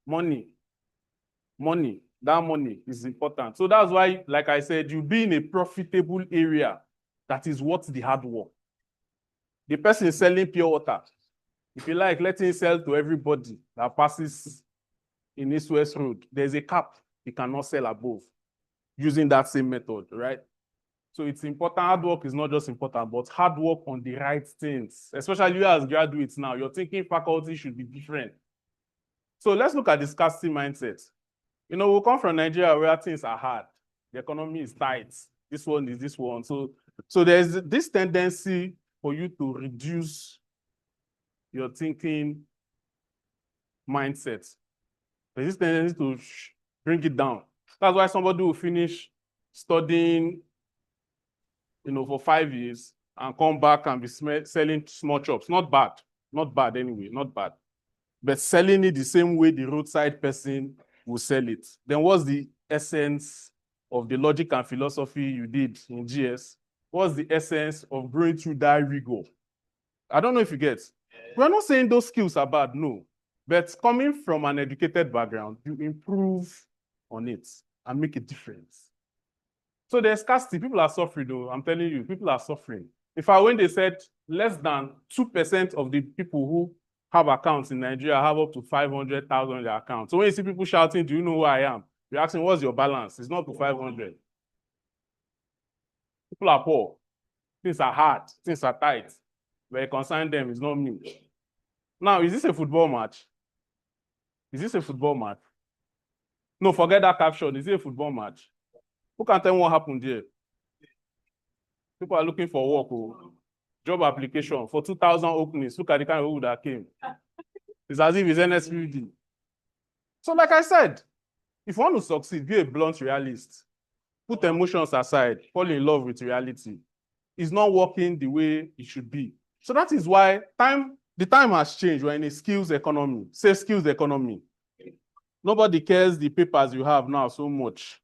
Money. Money. That money is important. So that's why, like I said, you be in a profitable area that is worth the hard work. The person selling pure water, if you like, let him sell to everybody that passes in East West Road. There's a cap he cannot sell above using that same method, right? So it's important. Hard work is not just important, but hard work on the right things, especially you as graduates now. You're thinking faculty should be different. So let's look at the scarcity mindset. You know, we come from Nigeria where things are hard. The economy is tight. This one is this one. So there's this tendency for you to reduce your thinking mindset. There's this tendency to bring it down. That's why somebody will finish studying, you know, for 5 years and come back and be selling small chops. Not bad. Not bad anyway. Not bad. But selling it the same way the roadside person will sell it. Then what's the essence of the logic and philosophy you did in GS? What's the essence of going through that rigor? I don't know if you get. We're not saying those skills are bad, no. But coming from an educated background, you improve on it and make a difference. So there's scarcity. People are suffering, though. I'm telling you, people are suffering. In fact, when they said less than 2% of the people who have accounts in Nigeria have up to 500,000 in their account. So when you see people shouting, do you know who I am? You're asking, what's your balance? It's not to 500. People are poor. Things are hard. Things are tight. But it concerns them, it's not me. Now, is this a football match? Is this a football match? No, forget that caption. Is it a football match? Who can tell me what happened here? People are looking for work. Oh. Job application for 2,000 openings. Look at the kind of people that came. It's as if it's NSPD. So like I said, if you want to succeed, be a blunt realist. Put emotions aside. Fall in love with reality. It's not working the way it should be. So that is why the time has changed. We're in a skills economy. Say skills economy. Nobody cares the papers you have now so much.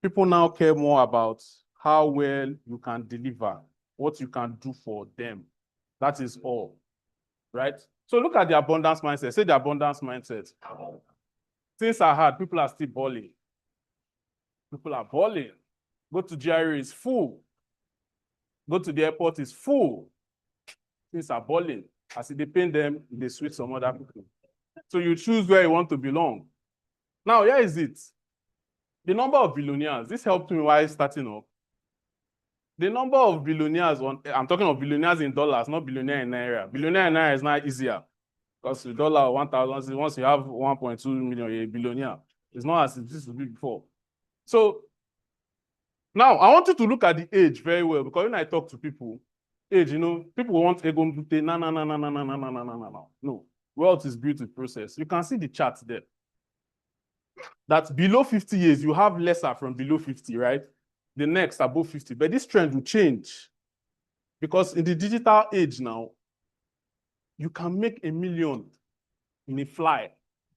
People now care more about how well you can deliver, what you can do for them. That is all, right? So look at the abundance mindset. Say the abundance mindset. Things are hard. People are still balling. People are balling. Go to GRA, it's full. Go to the airport, it's full. Things are balling. As they paint them, they switch some other people. So you choose where you want to belong. Now, here is it. The number of billionaires, this helped me while starting up. The number of billionaires, I'm talking of billionaires in dollars, not billionaire in Naira. Billionaire in Naira is not easier. Because the dollar 1,000, once you have 1.2 million, you're a billionaire. It's not as it used to be before. So now I want you to look at the age very well, because when I talk to people, age, you know, people want ego to say, no. Wealth is built with process. You can see the charts there. That below 50 years, you have lesser from below 50, right? The next above 50. But this trend will change. Because in the digital age now, you can make $1 million in a fly.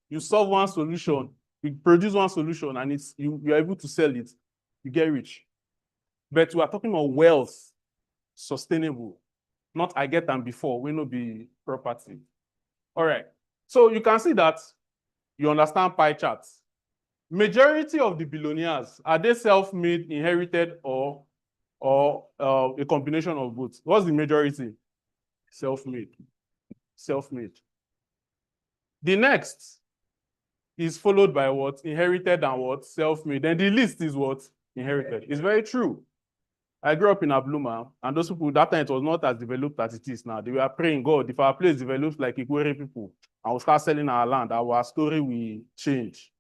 You solve one solution, you produce one solution, and you're able to sell it, you get rich. But we are talking about wealth, sustainable. Not I get them before, will not be property. All right. So you can see that you understand pie charts. Majority of the billionaires, are they self-made, inherited, or a combination of both? What's the majority? Self-made. Self-made. The next is followed by what? Inherited and what? Self-made. Then the list is what? Inherited. It's very true. I grew up in Abluma, and those people, that time it was not as developed as it is now. They were praying, God, if our place develops like Ikwere people, and we'll start selling our land, our story will change.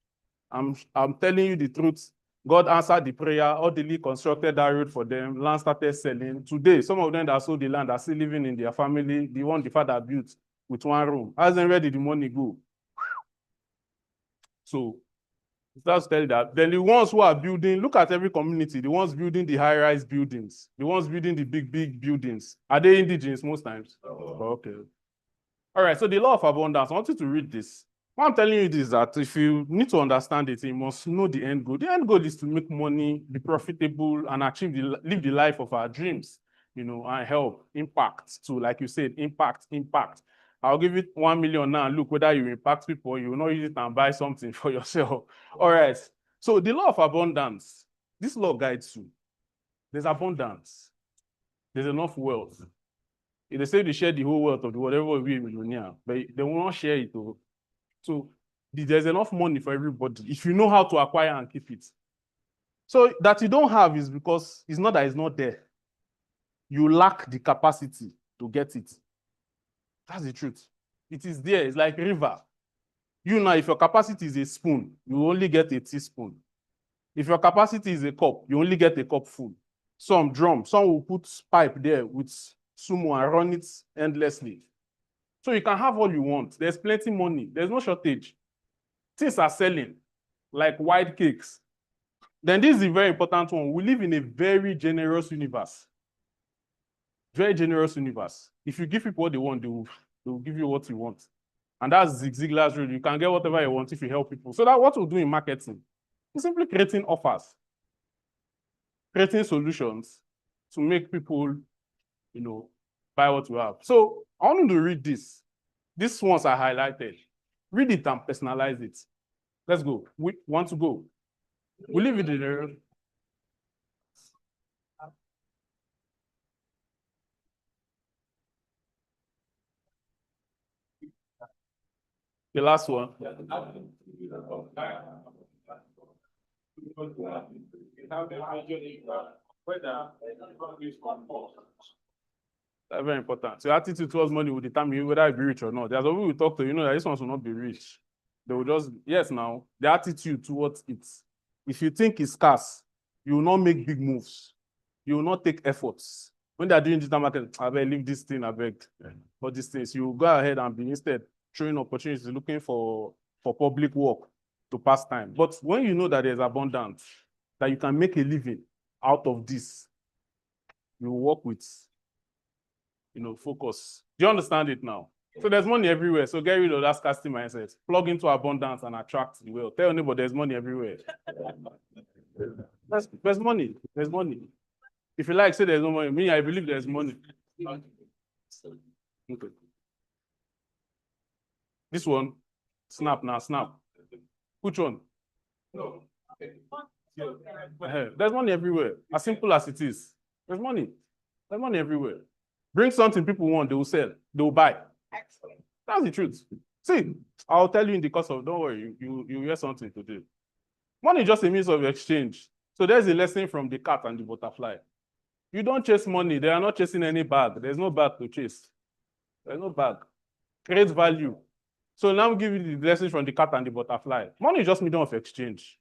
I'm telling you the truth. God answered the prayer, orderly constructed that road for them, land started selling. Today, some of them that sold the land are still living in their family, the one the father built with one room. Hasn't where did the money go? So, that's tell you that. Then the ones who are building, look at every community, the ones building the high-rise buildings, the ones building the big buildings. Are they indigenous most times? Oh, okay. All right, so the law of abundance, I want you to read this. What I'm telling you is that if you need to understand it, you must know the end goal. The end goal is to make money, be profitable, and live the life of our dreams, you know, and help, impact to, like you said, impact. I'll give it 1 million now and look whether you impact people, you will not use it and buy something for yourself. All right. So the law of abundance, this law guides you. There's abundance. There's enough wealth. If they say they share the whole wealth of the whatever will be a millionaire, but they will not share it. So there's enough money for everybody if you know how to acquire and keep it. So that you don't have is because it's not that it's not there. You lack the capacity to get it. That's the truth. It is there. It's like river. You know, if your capacity is a spoon, you only get a teaspoon. If your capacity is a cup, you only get a cup full. Some will put pipe there with sumo and run it endlessly. So you can have all you want. There's plenty money. There's no shortage. Things are selling like white cakes. Then this is a very important one. We live in a very generous universe. Very generous universe. If you give people what they want, they will give you what you want. And that's Zig Ziglar's rule. You can get whatever you want if you help people. So that's what we do in marketing. We're simply creating offers, creating solutions to make people, buy what you have. So I want you to read this. These ones are highlighted. Read it and personalize it. Let's go. We want to go. We live in the last one. That's very important. So your attitude towards money will determine whether you be rich or not. There's a way we talk to that this ones will not be rich. They will just, yes, now, the attitude towards it. If you think it's scarce, you will not make big moves. You will not take efforts. When they're doing digital marketing, I beg, leave this thing, I beg. But these things, you go ahead and be instead showing opportunities, looking for public work to pass time. But when you know that there's abundance, that you can make a living out of this, you work with, focus. Do you understand it now? So there's money everywhere. So get rid of that scarcity mindset. Plug into abundance and attract the wealth. Tell your neighbor there's money everywhere. There's money. There's money. If you like, say there's no money. Me, I believe there's money. Okay. This one, snap now, snap. Which one? No. There's money everywhere. As simple as it is. There's money. There's money everywhere. Bring something people want, they will sell, they will buy. Excellent. That's the truth. See, I'll tell you in the course of, don't worry, you hear something today. Money is just a means of exchange. So there's a lesson from the cat and the butterfly. You don't chase money. They are not chasing any bag. There's no bag to chase. There's no bag. Create value. So now I'm giving you the lesson from the cat and the butterfly. Money is just medium of exchange.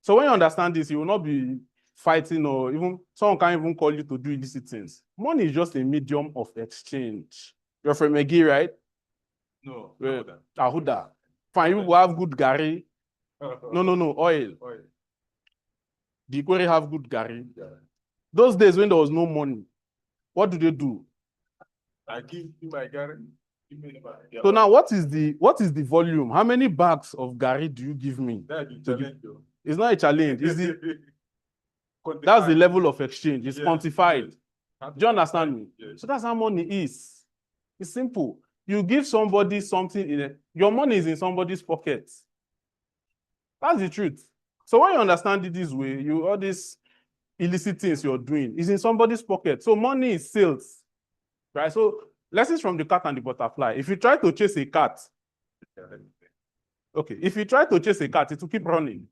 So when you understand this, you will not be fighting or even someone can't even call you to do illicit things. Money is just a medium of exchange. You're from Egi, right? No. Ahuda. Fine, you will have good gari. No, oil. The Ikwere have good gari. Yeah. Those days when there was no money, what do? I give you my gari. So now what is the volume? How many bags of gari do you give me? It's not a challenge. That's the level of exchange. It's quantified. Do you understand me? So that's how money is. It's simple. You give somebody something your money is in somebody's pocket. That's the truth. So when you understand it this way, all these illicit things you're doing is in somebody's pocket. So money is sales, right? So lessons from the cat and the butterfly. If you try to chase a cat, if you try to chase a cat, it will keep running.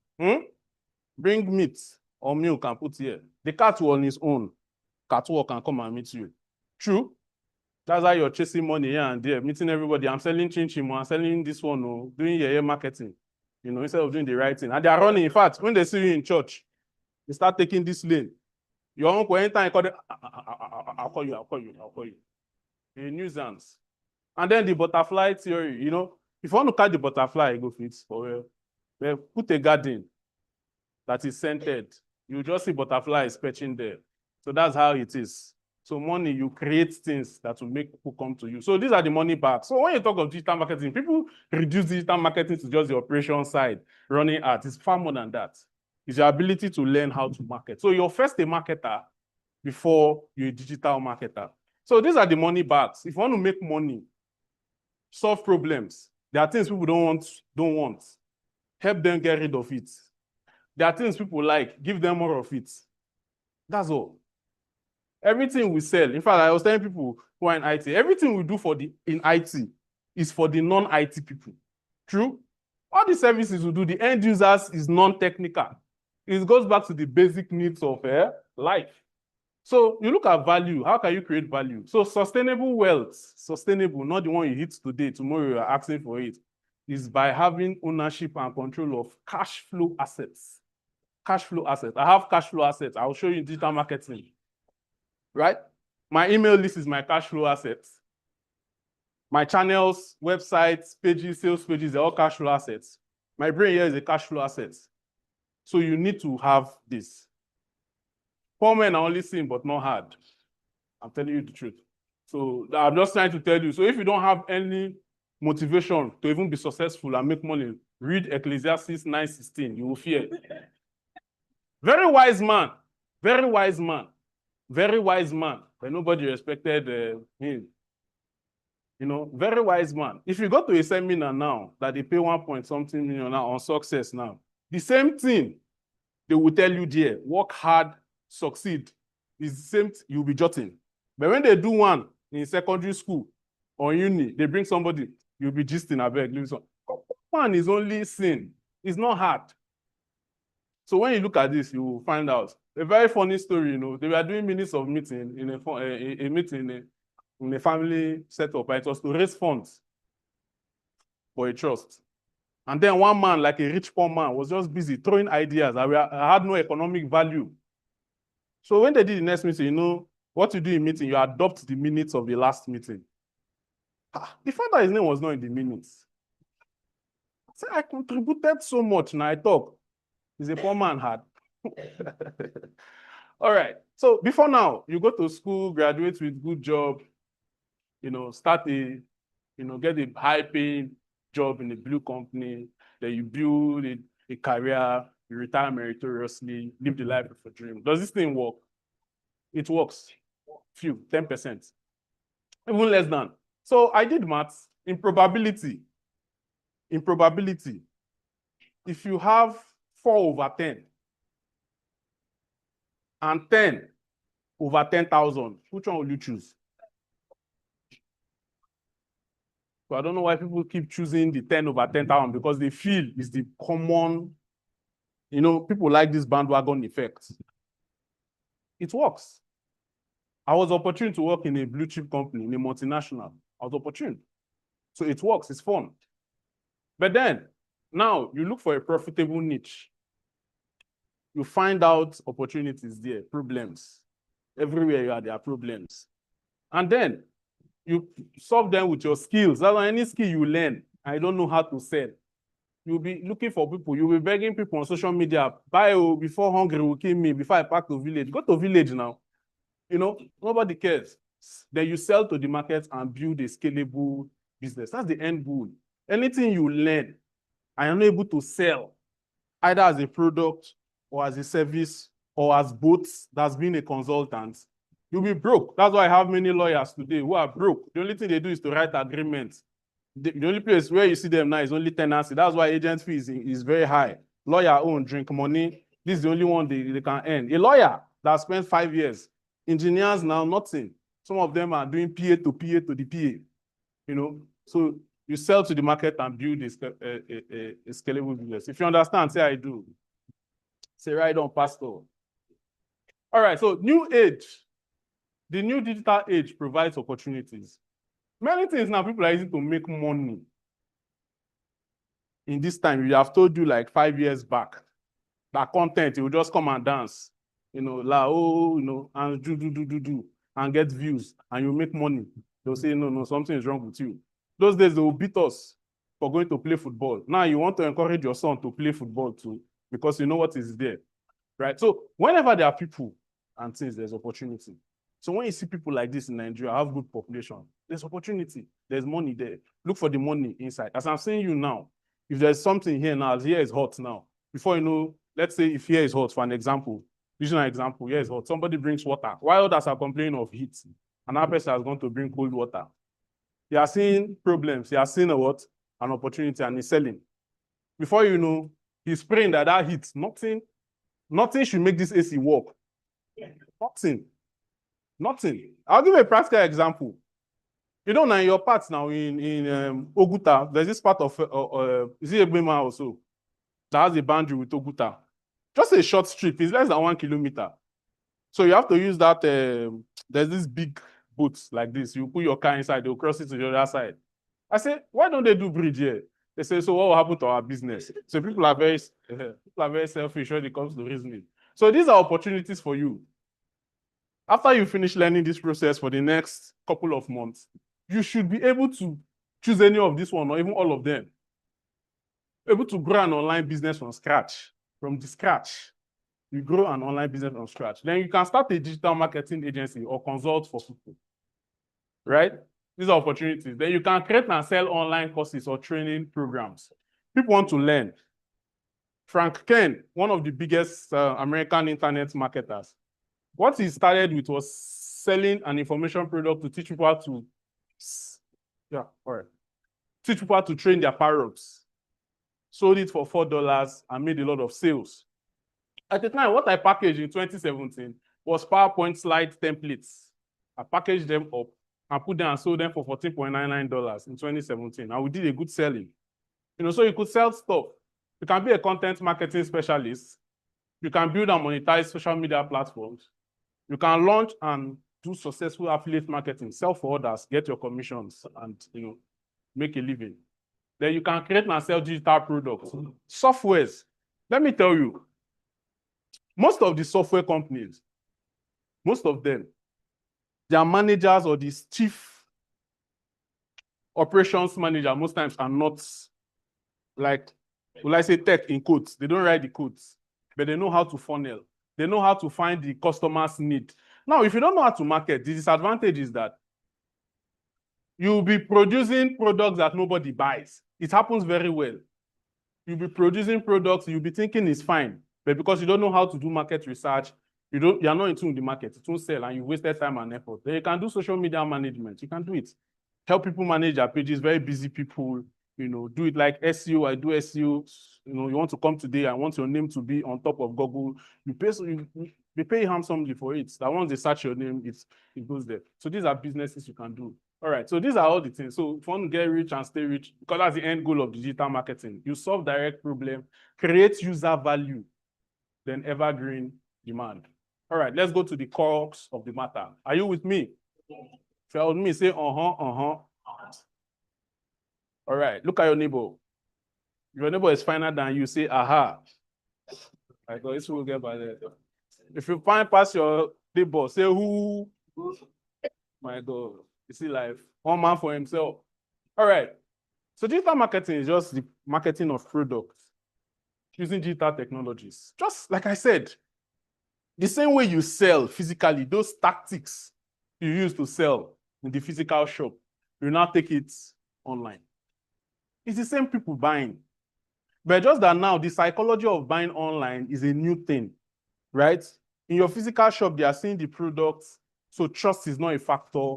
Bring meat or milk and put here. The cat will on his own. Catwalk and come and meet you. True? That's how you're chasing money here and there, meeting everybody. I'm selling chin-chin, I'm selling this one, doing marketing, instead of doing the right thing. And they are running. In fact, when they see you in church, they start taking this lane. Your uncle, anytime you call them, I'll call you. A nuisance. And then the butterfly theory, if you want to catch the butterfly, go fit for well, put a garden that is scented. You just see butterflies perching there. So that's how it is. So money, you create things that will make people come to you. So these are the money bags. So when you talk of digital marketing, people reduce digital marketing to just the operation side, running ads. It's far more than that. It's your ability to learn how to market. So you're first a marketer before you're a digital marketer. So these are the money bags. If you want to make money, Solve problems. There are things people don't want. Help them get rid of it. There are things people like, give them more of it. That's all. Everything we sell, in fact, I was telling people who are in IT, everything we do in IT is for the non-IT people. True? All the services we do, the end users is non-technical. It goes back to the basic needs of life. So you look at value. How can you create value? So sustainable wealth, sustainable, not the one you hit today, tomorrow you are asking for it, is by having ownership and control of cash flow assets. Cash flow assets. I have cash flow assets. I'll show you in digital marketing. Right? My email list is my cash flow assets. My channels, websites, pages, sales pages, they're all cash flow assets. My brain here is a cash flow asset. So you need to have this. Poor men are only seen, but not hard. I'm telling you the truth. So I'm just trying to tell you. So if you don't have any motivation to even be successful and make money, read Ecclesiastes 9:16. You will fear. Very wise man. Very wise man. Very wise man. But nobody respected him. You know, very wise man. If you go to a seminar now that they pay 1 point something million now on success now, the same thing they will tell you there, work hard, succeed, is the same you'll be jotting. But when they do one in secondary school or uni, they bring somebody, you'll be gisting, I beg. One is only sin. It's not hard. So when you look at this, you will find out. A very funny story, you know, they were doing minutes of meeting in a meeting in a family setup. It was to raise funds for a trust. And then one man, like a rich poor man, was just busy throwing ideas that had no economic value. So when they did the next meeting, you know, what you do in meeting, you adopt the minutes of the last meeting. The fact that his name was not in the minutes. I contributed so much, now I talk. He's a poor man had. All right. So before now, you go to school, graduate with good job, you know, get a high-paying job in a blue company, then you build a career, you retire meritoriously, live the life of a dream. Does this thing work? It works. Few, 10%. Even less than. So I did maths. In probability, if you have 4/10 and 10/10,000, which one will you choose? So I don't know why people keep choosing the 10/10,000, because they feel it's the common, you know, people like this bandwagon effect. It works. I was opportune to work in a blue chip company, in a multinational. I was opportune. So it works, it's fun. But then, now you look for a profitable niche. You find out opportunities there, problems. Everywhere you are, there are problems. And then you solve them with your skills. That's why any skill you learn, I don't know how to sell. You'll be looking for people. You'll be begging people on social media, buy before hungry will kill me, before I pack to village. Go to village now. You know, nobody cares. Then you sell to the market and build a scalable business. That's the end goal. Anything you learn and you're not able to sell, either as a product or as a service or as both, that's been a consultant, you'll be broke. That's why I have many lawyers today who are broke. The only thing they do is to write agreements. The only place where you see them now is only tenancy. That's why agent fees is very high. Lawyer own, drink money. This is the only one they can earn. A lawyer that spent 5 years. Engineers now, nothing. Some of them are doing PA to PA to the PA. You know, so you sell to the market and build a scalable business. If you understand, say I do. Say right on, Pastor. All right, so new age. The new digital age provides opportunities. Many things now, people are using to make money. In this time, we have told you like 5 years back, that content, you will just come and dance. You know, you know, and do, and get views, and you make money. They'll say, no, something is wrong with you. Those days, they will beat us for going to play football. Now you want to encourage your son to play football too, because you know what is there, right? So whenever there are people and things, there's opportunity. So when you see people like this in Nigeria, have good population, there's opportunity, there's money there. Look for the money inside. As I'm saying you now, if there's something here now, here is hot now. Before you know, let's say if here is hot, for an example, using an example, here is hot. Somebody brings water. While others are complaining of heat, another person has gone to bring cold water. He has seen problems. He has seen a what? An opportunity, and he's selling. Before you know, he's praying that hits. Nothing should make this AC work. Nothing. I'll give you a practical example. You know, now in your parts now in Oguta, there's this part of is it Egbema also that has a boundary with Oguta. Just a short strip, it's less than 1 kilometer. So you have to use that. There's this big boats like this. You put your car inside, they'll cross it to the other side. I say, why don't they do bridge here? They say, so what will happen to our business? So people are very selfish when it comes to reasoning. So these are opportunities for you. After you finish learning this process for the next couple of months, you should be able to choose any of this one or even all of them. Able to grow an online business from scratch, from the scratch. You grow an online business from scratch. Then you can start a digital marketing agency or consult for people, right? These are opportunities. Then you can create and sell online courses or training programs. People want to learn. Frank Kern, one of the biggest American internet marketers, what he started with was selling an information product to teach people how to, teach people how to train their parrots. Sold it for $4 and made a lot of sales. At the time, what I packaged in 2017 was PowerPoint slide templates. I packaged them up and put them and sold them for $14.99 in 2017. And we did a good selling. You know, so you could sell stuff. You can be a content marketing specialist. You can build and monetize social media platforms. You can launch and do successful affiliate marketing, sell for others, get your commissions, and make a living. Then you can create and sell digital products. Softwares. Let me tell you, most of the software companies, most of them, their managers or the chief operations manager most times are not like, will I say tech in quotes? They don't write the codes, but they know how to funnel. They know how to find the customer's need. Now, if you don't know how to market, the disadvantage is that you'll be producing products that nobody buys. It happens very well. You'll be producing products, you'll be thinking it's fine, but because you don't know how to do market research, you're not in tune with the market, it won't sell, and you wasted time and effort. Then you can do social media management. You can do it. Help people manage their pages, very busy people, do it like SEO. I do SEO. You want to come today, I want your name to be on top of Google. They pay handsomely for it. That once they search your name, it goes there. So these are businesses you can do. All right, so these are all the things. So if you want to get rich and stay rich, because that's the end goal of digital marketing. You solve direct problem, create user value, then evergreen demand. All right, let's go to the crux of the matter. Are you with me? If you're with me, say All right, look at your neighbor. If your neighbor is finer than you, say aha. I go, this will get by there. If you find past your neighbor, say who? My God. You see life, one man for himself. All right. So digital marketing is just the marketing of products using digital technologies. Just like I said, the same way you sell physically, those tactics you use to sell in the physical shop, you now take it online. It's the same people buying. But just that now, the psychology of buying online is a new thing, right? In your physical shop, they are seeing the products, so trust is not a factor.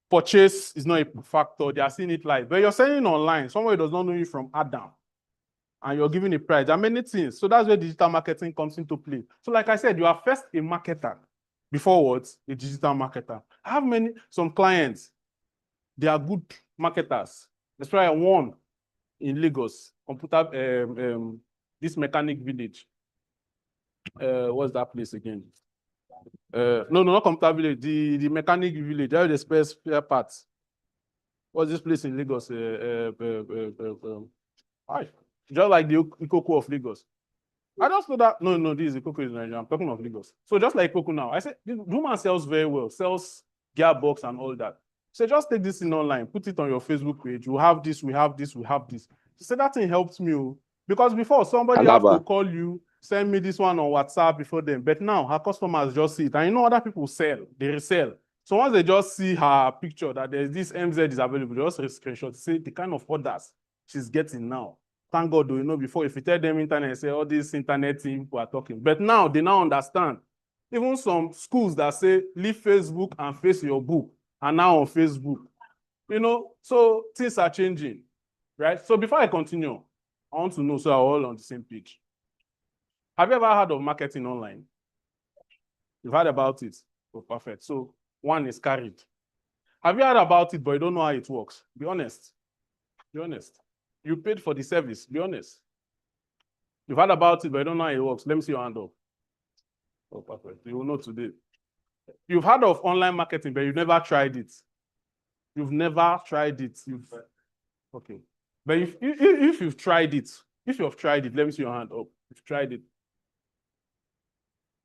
Purchase is not a factor. They are seeing it live. But you're selling online, somebody does not know you from Adam, and you're giving a price. There are many things. So that's where digital marketing comes into play. So like I said, you are first a marketer before what? A digital marketer. I have some clients, they are good marketers. That's why I won in Lagos, this mechanic village. What's that place again? No, not computer village, the mechanic village, there are the spare parts. What's this place in Lagos? Just like the Ikoko of Lagos. I just know that, no, this is Ikoko in Nigeria, I'm talking of Lagos. So just like Ikoko now, I said, this woman sells very well, sells gearbox and all that. So just take this in online, put it on your Facebook page, we have this. She said that thing helped me, because before somebody have to call you, send me this one on WhatsApp before them. But now her customers just see it. And other people sell, they resell. So once they just see her picture that there's this MZ is available, they just screenshot, say the kind of orders she's getting now. Thank God, before if you tell them internet, say all these internet people are talking. But now they now understand. Even some schools that say leave Facebook and face your book are now on Facebook. You know, so things are changing, right? So before I continue, I want to know so we're all on the same page. Have you ever heard of marketing online? You've heard about it? Oh, perfect. So one is carried. Have you heard about it, but you don't know how it works? Be honest. Be honest. You paid for the service. Be honest. You've heard about it, but you don't know how it works. Let me see your hand up. Oh, perfect. You will know today. You've heard of online marketing, but you've never tried it. You've never tried it. Okay. But if you've tried it, let me see your hand up. If you've tried it,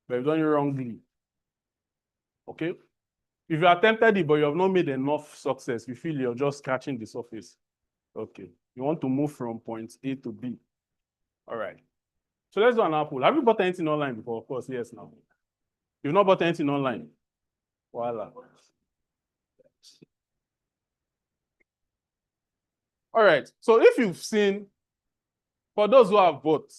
but you've done it wrongly. Okay? If you attempted it, but you have not made enough success, you feel you're just scratching the surface. Okay. You want to move from point A to B. All right. So let's do an apple. Have you bought anything online before? Of course, yes, now. You've not bought anything online? Voila. All right. So if you've seen, for those who have bought,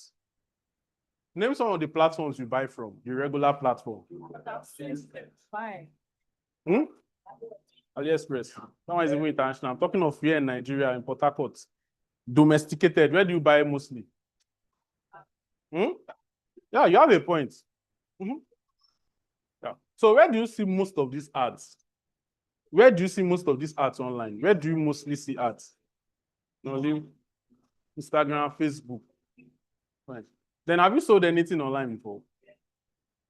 name some of the platforms you buy from, the regular platform. Fine. AliExpress. That one is even international. I'm talking of here in Nigeria, in Port Harcourt. Domesticated. Where do you buy mostly? Yeah, you have a point. Yeah. So where do you see most of these ads? Where do you see most of these ads online? Where do you mostly see ads? Only Instagram, Facebook. Right. Then have you sold anything online before?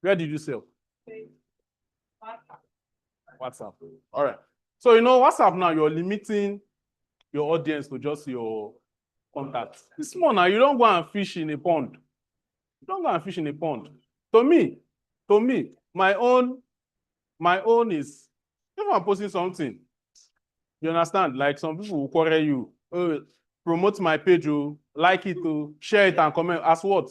Where did you sell? WhatsApp. All right. So you know WhatsApp now, you're limiting your audience to just your contacts. It's small now. You don't go and fish in a pond. You don't go and fish in a pond. To me, my own is if I'm posting something, you understand? Like some people will quarrel you. Oh, promote my page, oh, like it, oh, share it and comment. As what?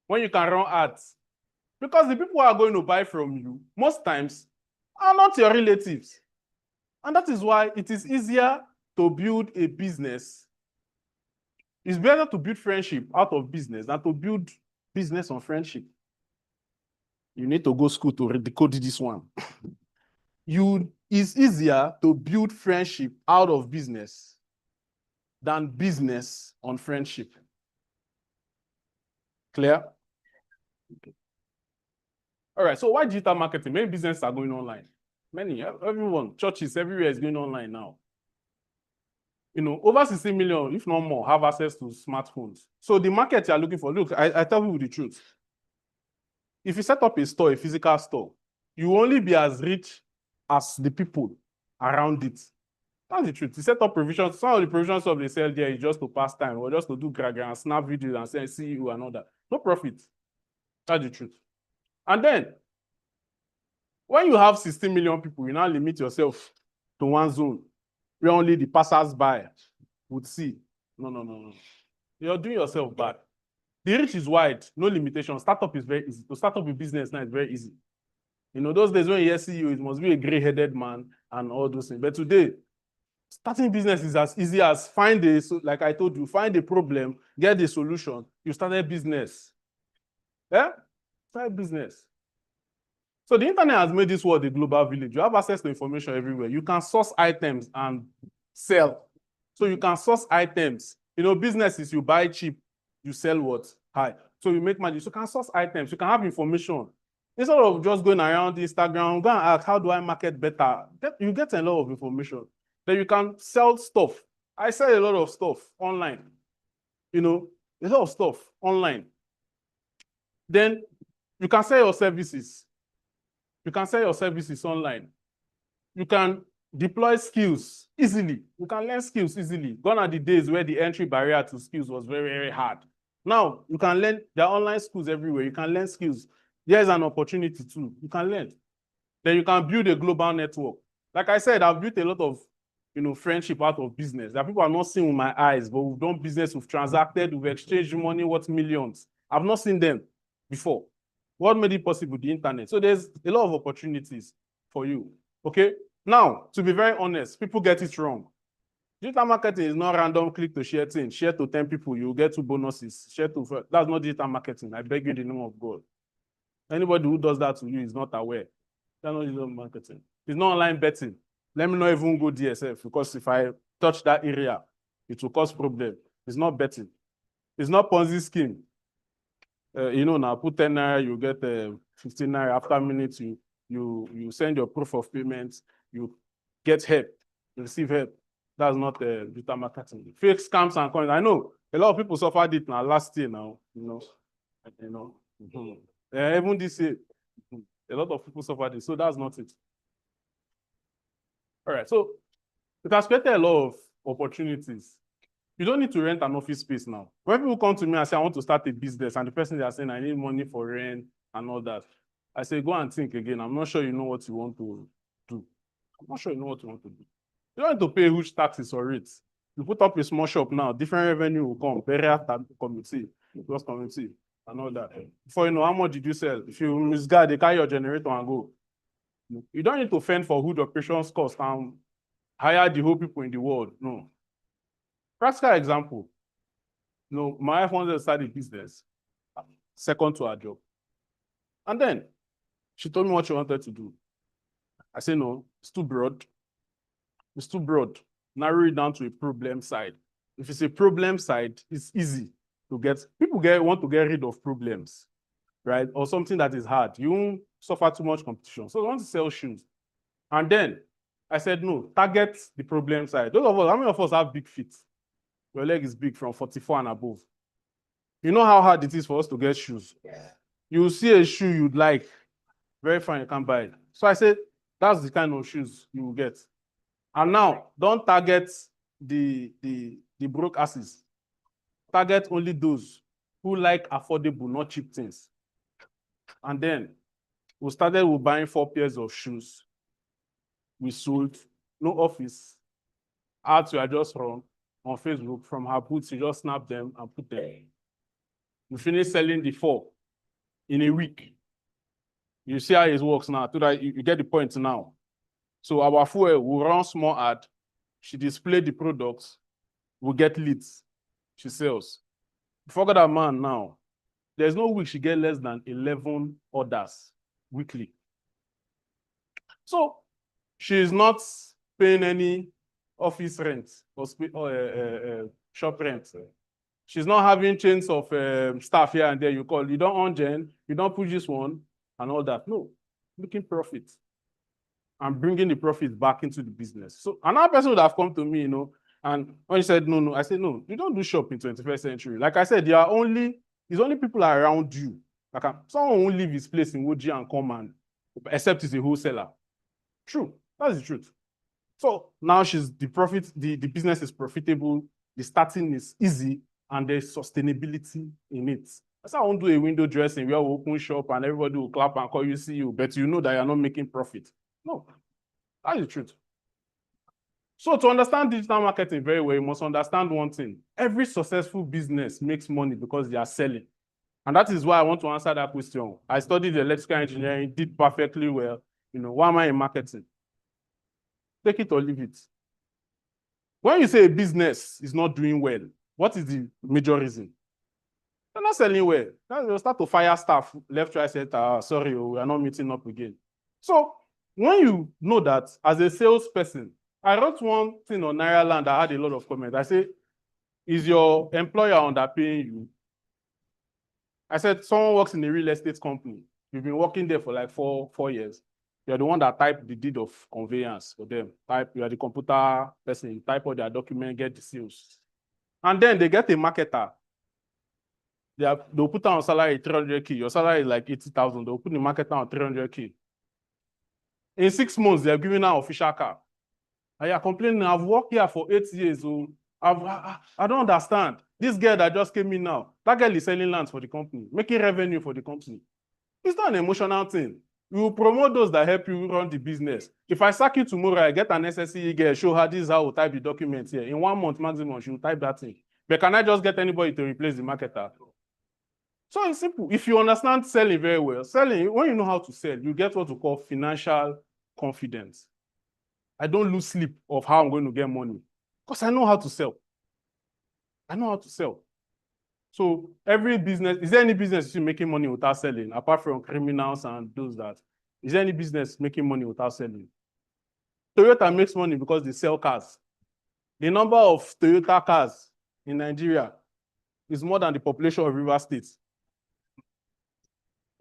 When you can run ads. Because the people who are going to buy from you, most times, are not your relatives. And that is why it is easier to build a business. It's better to build friendship out of business than to build business on friendship. You need to go school to decode this one. It's easier to build friendship out of business than business on friendship. Clear? Okay. All right, so why digital marketing? Many businesses are going online. Many, everyone, churches, everywhere is going online now. You know, over 60 million, if not more, have access to smartphones. So the market you're looking for, look, I tell you the truth. If you set up a store, a physical store, you will only be as rich as the people around it. That's the truth. You set up provisions, some of the provisions of they sell there is just to pass time or just to do grag and snap videos and say, see you and all that. No profit. That's the truth. And then, when you have 16 million people, you now limit yourself to one zone where only the passers-by would see. No. You're doing yourself bad. The reach is wide, no limitation. Startup is very easy. To start up a business now is very easy. You know, those days when you hear CEO, it must be a gray-headed man and all those things. But today, starting business is as easy as like I told you, find a problem, get the solution. You started business. Yeah? Start business. So the internet has made this world a global village. You have access to information everywhere. You can source items and sell. So you can source items. You know, businesses, you buy cheap, you sell what? High. So you make money. So you can source items. You can have information. Instead of just going around Instagram, go and ask, how do I market better? You get a lot of information. Then you can sell stuff. I sell a lot of stuff online. You know, a lot of stuff online. Then you can sell your services. You can sell your services online. You can deploy skills easily. You can learn skills easily. Gone are the days where the entry barrier to skills was very, very hard. Now, you can learn. There are online schools everywhere. You can learn skills. There's an opportunity too. You can learn. Then you can build a global network. Like I said, I've built a lot of, you know, friendship out of business. That people are not seeing with my eyes, but we've done business, we've transacted, we've exchanged money worth millions. I've not seen them before. What made it possible? The internet. So there's a lot of opportunities for you. Okay. Now, to be very honest, people get it wrong. Digital marketing is not random click to share things. Share to 10 people, you get 2 bonuses. Share to, that's not digital marketing. I beg you in the name of God. Anybody who does that to you is not aware. They're not digital marketing. It's not online betting. Let me not even go DSF because if I touch that area, it will cause problem. It's not betting. It's not Ponzi scheme. Now put 10 naira, you get 15 naira. After minutes, you send your proof of payment, you get help, you receive help. That's not digital marketing. Fake scams and coins. I know a lot of people suffered it now last year now, even this year, a lot of people suffered it. So that's not it. All right. So it has created a lot of opportunities. You don't need to rent an office space now. When people come to me and say, I want to start a business, and the person they are saying, I need money for rent and all that, I say, go and think again. I'm not sure you know what you want to do. I'm not sure you know what you want to do. You don't need to pay huge taxes or rates. You put up a small shop now, different revenue will come, burial committee, plus committee, and all that. Before you know, how much did you sell? If you misguide, they carry your generator and go. You don't need to fend for hood operations cost and hire the whole people in the world. No. Practical example. My wife wanted to start a business, second to her job. And then she told me what she wanted to do. I said, no, it's too broad. It's too broad. Narrow it down to a problem side. If it's a problem side, it's easy to get. People want to get rid of problems, right? Or something that is hard. You won't suffer too much competition. So I want to sell shoes. And then I said, no, target the problem side. Those of us, how many of us have big feet? Your leg is big from 44 and above. You know how hard it is for us to get shoes. Yeah. You see a shoe you'd like, very fine, you can buy it. So I said, that's the kind of shoes you will get. And now, don't target the broke asses. Target only those who like affordable, not cheap things. And then we started with buying 4 pairs of shoes. We sold, no office. Ads were just run on Facebook from her boots. You just snap them and put them. We finished selling the 4 in a week. You see how it works now. So that you get the point now. So our fuel will run small ad. She display the products. We get leads. She sells. Forget that man now. There's no week she get less than 11 orders weekly. So she's not paying any office rent or shop rent. She's not having chains of staff here and there. You call, you don't on gen, you don't push this one and all that. No, making profit and bringing the profit back into the business. So another person would have come to me, and when he said, no, I said, no, you don't do shop in 21st century. Like I said, it's only people around you. Like someone won't leave his place in Woji and come and, except he's a wholesaler. True, that's the truth. So now the business is profitable, the starting is easy, and there's sustainability in it. That's why I won't do a window dressing where we open shop and everybody will clap and call you CEO, but you know that you're not making profit. No, that's the truth. So to understand digital marketing very well, you must understand one thing. Every successful business makes money because they are selling. And that is why I want to answer that question. I studied electrical engineering, did perfectly well. Why am I in marketing? Take it or leave it. When you say a business is not doing well, what is the major reason? They're not selling well. They'll start to fire staff left, right, center. Sorry, we are not meeting up again. So when you know that as a salesperson, I wrote one thing on Naira Land that had a lot of comments. I say, is your employer underpaying you? I said, someone works in a real estate company. You've been working there for like four years. You're the one that typed the deed of conveyance for them. You are the computer person, you type all their document, get the sales. And then they get a marketer. They'll put on salary 300K. Your salary is like 80,000. They'll put the marketer on 300K. In 6 months, they're giving her official car. And you're complaining, I've worked here for 8 years. So I don't understand. This girl that just came in now, that girl is selling lands for the company, making revenue for the company. It's not an emotional thing. You will promote those that help you run the business. If I sack you tomorrow, I get an SSE girl, show her this is how we type the document here. In 1 month maximum, she will type that thing. But can I just get anybody to replace the marketer? So it's simple. If you understand selling very well, when you know how to sell, you get what we call financial confidence. I don't lose sleep of how I'm going to get money because I know how to sell. I know how to sell. So every business, is there any business you're making money without selling, apart from criminals and those that Is there any business making money without selling? Toyota makes money because they sell cars. The number of Toyota cars in Nigeria is more than the population of Rivers State.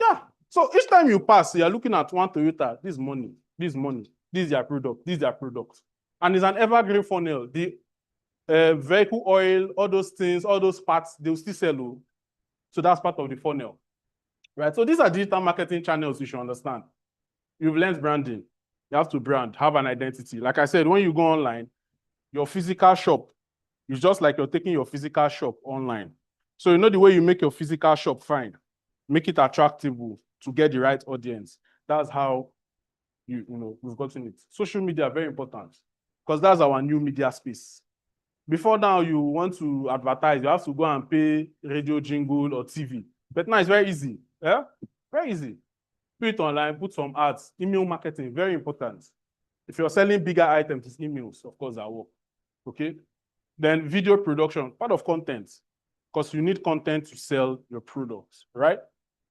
Yeah. So each time you pass, you are looking at one Toyota. This is money. This is money. This is their product. This is their product. And it's an evergreen funnel. The vehicle oil, all those things, all those parts, they will still sell. So that's part of the funnel. Right? So these are digital marketing channels you should understand. You've learned branding. You have to brand, have an identity. Like I said, when you go online, your physical shop is just like you're taking your physical shop online. So you know the way you make your physical shop fine, make it attractive to get the right audience. That's how we've gotten it. Social media, very important, because that's our new media space. Before now, you want to advertise, you have to go and pay radio jingle or TV. But now it's very easy. Yeah? Very easy. Put it online, put some ads. Email marketing, very important. If you're selling bigger items, it's emails, of course, that work. Okay? Then video production, part of content, because you need content to sell your products, right?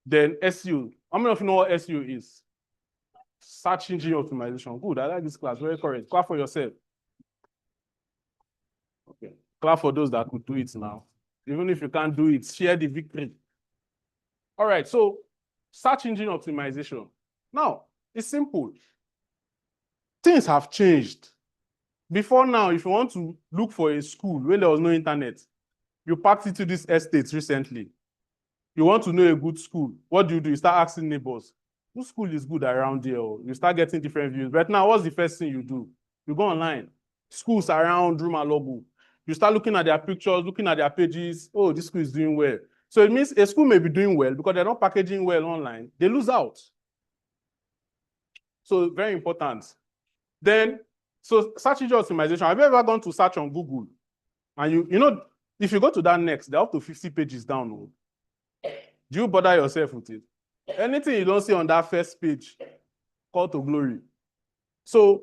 Then SEO. How many of you know what SEO is? Search engine optimization. Good, I like this class, very correct. Clap for yourself. Okay. Clap for those that could do it now. Even if you can't do it, share the victory. All right, so search engine optimization. Now, it's simple. Things have changed. Before now, if you want to look for a school where there was no internet, you packed into this estate recently. You want to know a good school. What do? You start asking neighbors, whose school is good around here? Or you start getting different views. But now, what's the first thing you do? You go online. Schools around Rumalogu. You start looking at their pictures, looking at their pages. Oh, this school is doing well. So it means a school may be doing well because they're not packaging well online. They lose out. So very important. Then, so search engine optimization. Have you ever gone to search on Google? And you know, if you go to that next, they're up to 50 pages down. Do you bother yourself with it? Anything you don't see on that first page, call to glory. So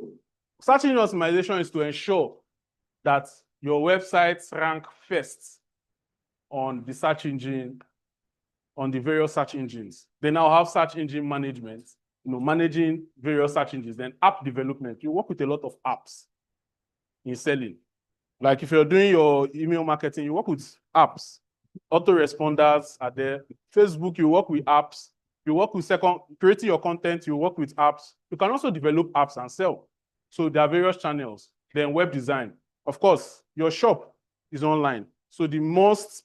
search engine optimization is to ensure that your websites rank first on the search engine, on the various search engines. They now have search engine management, managing various search engines. Then app development. You work with a lot of apps in selling. Like if you're doing your email marketing, you work with apps. Autoresponders are there. Facebook, you work with apps. You work with creating your content, you work with apps. You can also develop apps and sell. So there are various channels. Then web design. Of course, your shop is online. So the most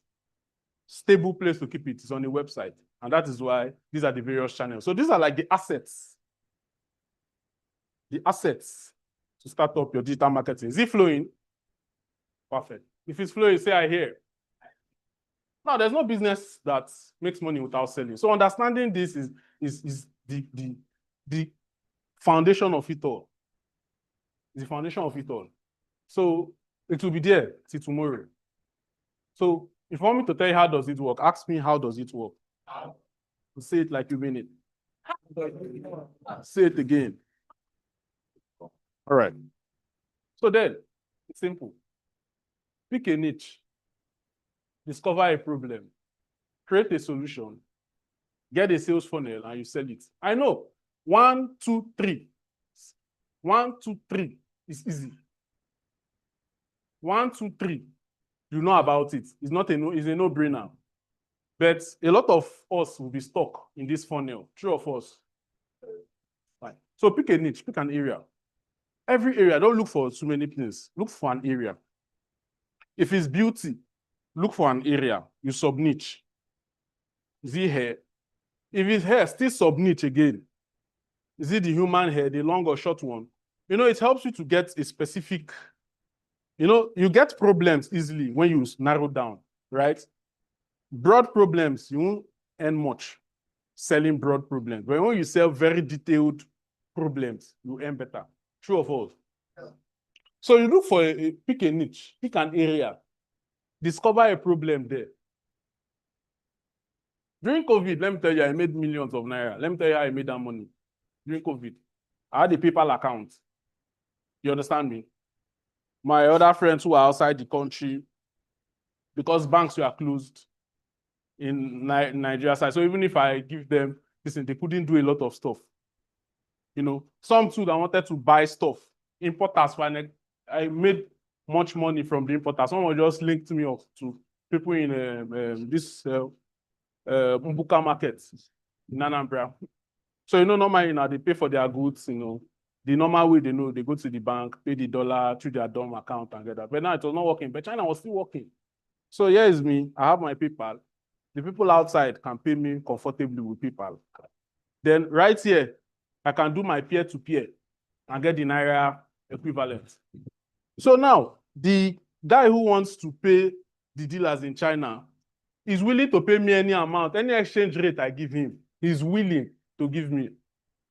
stable place to keep it is on the website. And that is why these are the various channels. So these are like the assets. The assets to start up your digital marketing. Is it flowing? Perfect. If it's flowing, say I hear. Now, there's no business that makes money without selling. So understanding this is the foundation of it all. It's the foundation of it all. So it will be there till tomorrow. So if you want me to tell you how does it work, ask me how does it work. Say it like you mean it. Say it again. All right. So then, it's simple. Pick a niche. Discover a problem. Create a solution. Get a sales funnel and you sell it. I know. 1, 2, 3. 1, 2, 3 is easy. 1, 2, 3. You know about it. It's a no-brainer. But a lot of us will be stuck in this funnel. True of us. Right. So pick a niche, pick an area. Every area, don't look for too many things. Look for an area. If it's beauty, look for an area. You sub-niche. Is it hair? If it's hair, still sub-niche again. Is it the human hair, the long or short one? It helps you to get a specific, you get problems easily when you narrow down, right? Broad problems, you won't earn much selling broad problems. But when you sell very detailed problems, you earn better. True or false? Yeah. So you look for pick a niche, pick an area, discover a problem there. During COVID, let me tell you, I made millions of naira. Let me tell you how I made that money. During COVID, I had a PayPal account. You understand me? My other friends who are outside the country, because banks were closed in Nigeria side. So even if I give them this, they couldn't do a lot of stuff. Some too that wanted to buy stuff. Importers, I made much money from the importers. Someone just linked me up to people in this Mbuka market in Anambra. So, normally now they pay for their goods, the normal way they go to the bank, pay the dollar through their DOM account and get that. But now it was not working, but China was still working. So here is me, I have my PayPal. The people outside can pay me comfortably with PayPal. Then right here, I can do my peer-to-peer and get the Naira equivalent. So now, the guy who wants to pay the dealers in China is willing to pay me any amount, any exchange rate I give him, he's willing to give me.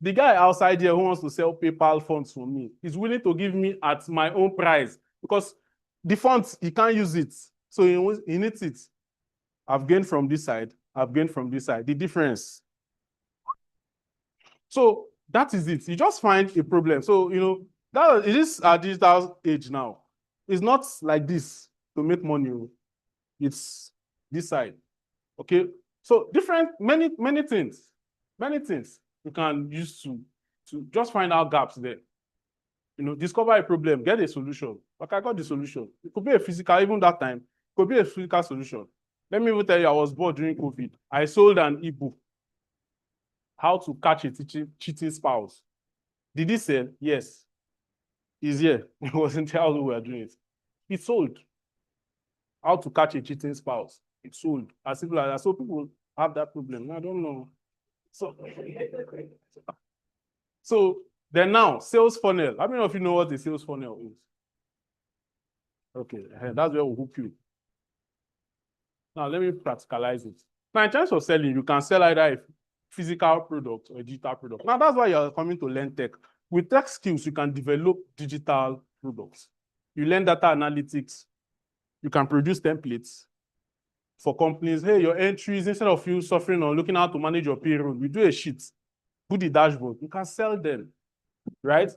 The guy outside here who wants to sell PayPal funds for me is willing to give me at my own price because the funds, he can't use it. So he needs it. I've gained from this side. I've gained from this side. The difference. So that is it. You just find a problem. So, that it is a digital age now. It's not like this to make money. It's this side. Okay. So many things you can use to just find out gaps there. Discover a problem, get a solution. Like I got the solution. It could be a physical, even that time, it could be a physical solution. Let me even tell you, I was bored during COVID. I sold an ebook, How to Catch a Cheating Spouse. Did it sell? Yes. It's here. It wasn't how we were doing it. It sold. How to Catch a Cheating Spouse. It sold. As simple as that. So people have that problem. I don't know. So then now, sales funnel. How many of you know what a sales funnel is? Okay, that's where we'll hook you. Now let me practicalize it. Now in terms of selling, you can sell either a physical product or a digital product. Now that's why you're coming to learn tech. With tech skills, you can develop digital products. You learn data analytics. You can produce templates for companies. Hey, your entries, instead of you suffering or looking how to manage your payroll, we do a sheet, put the dashboard. You can sell them, right?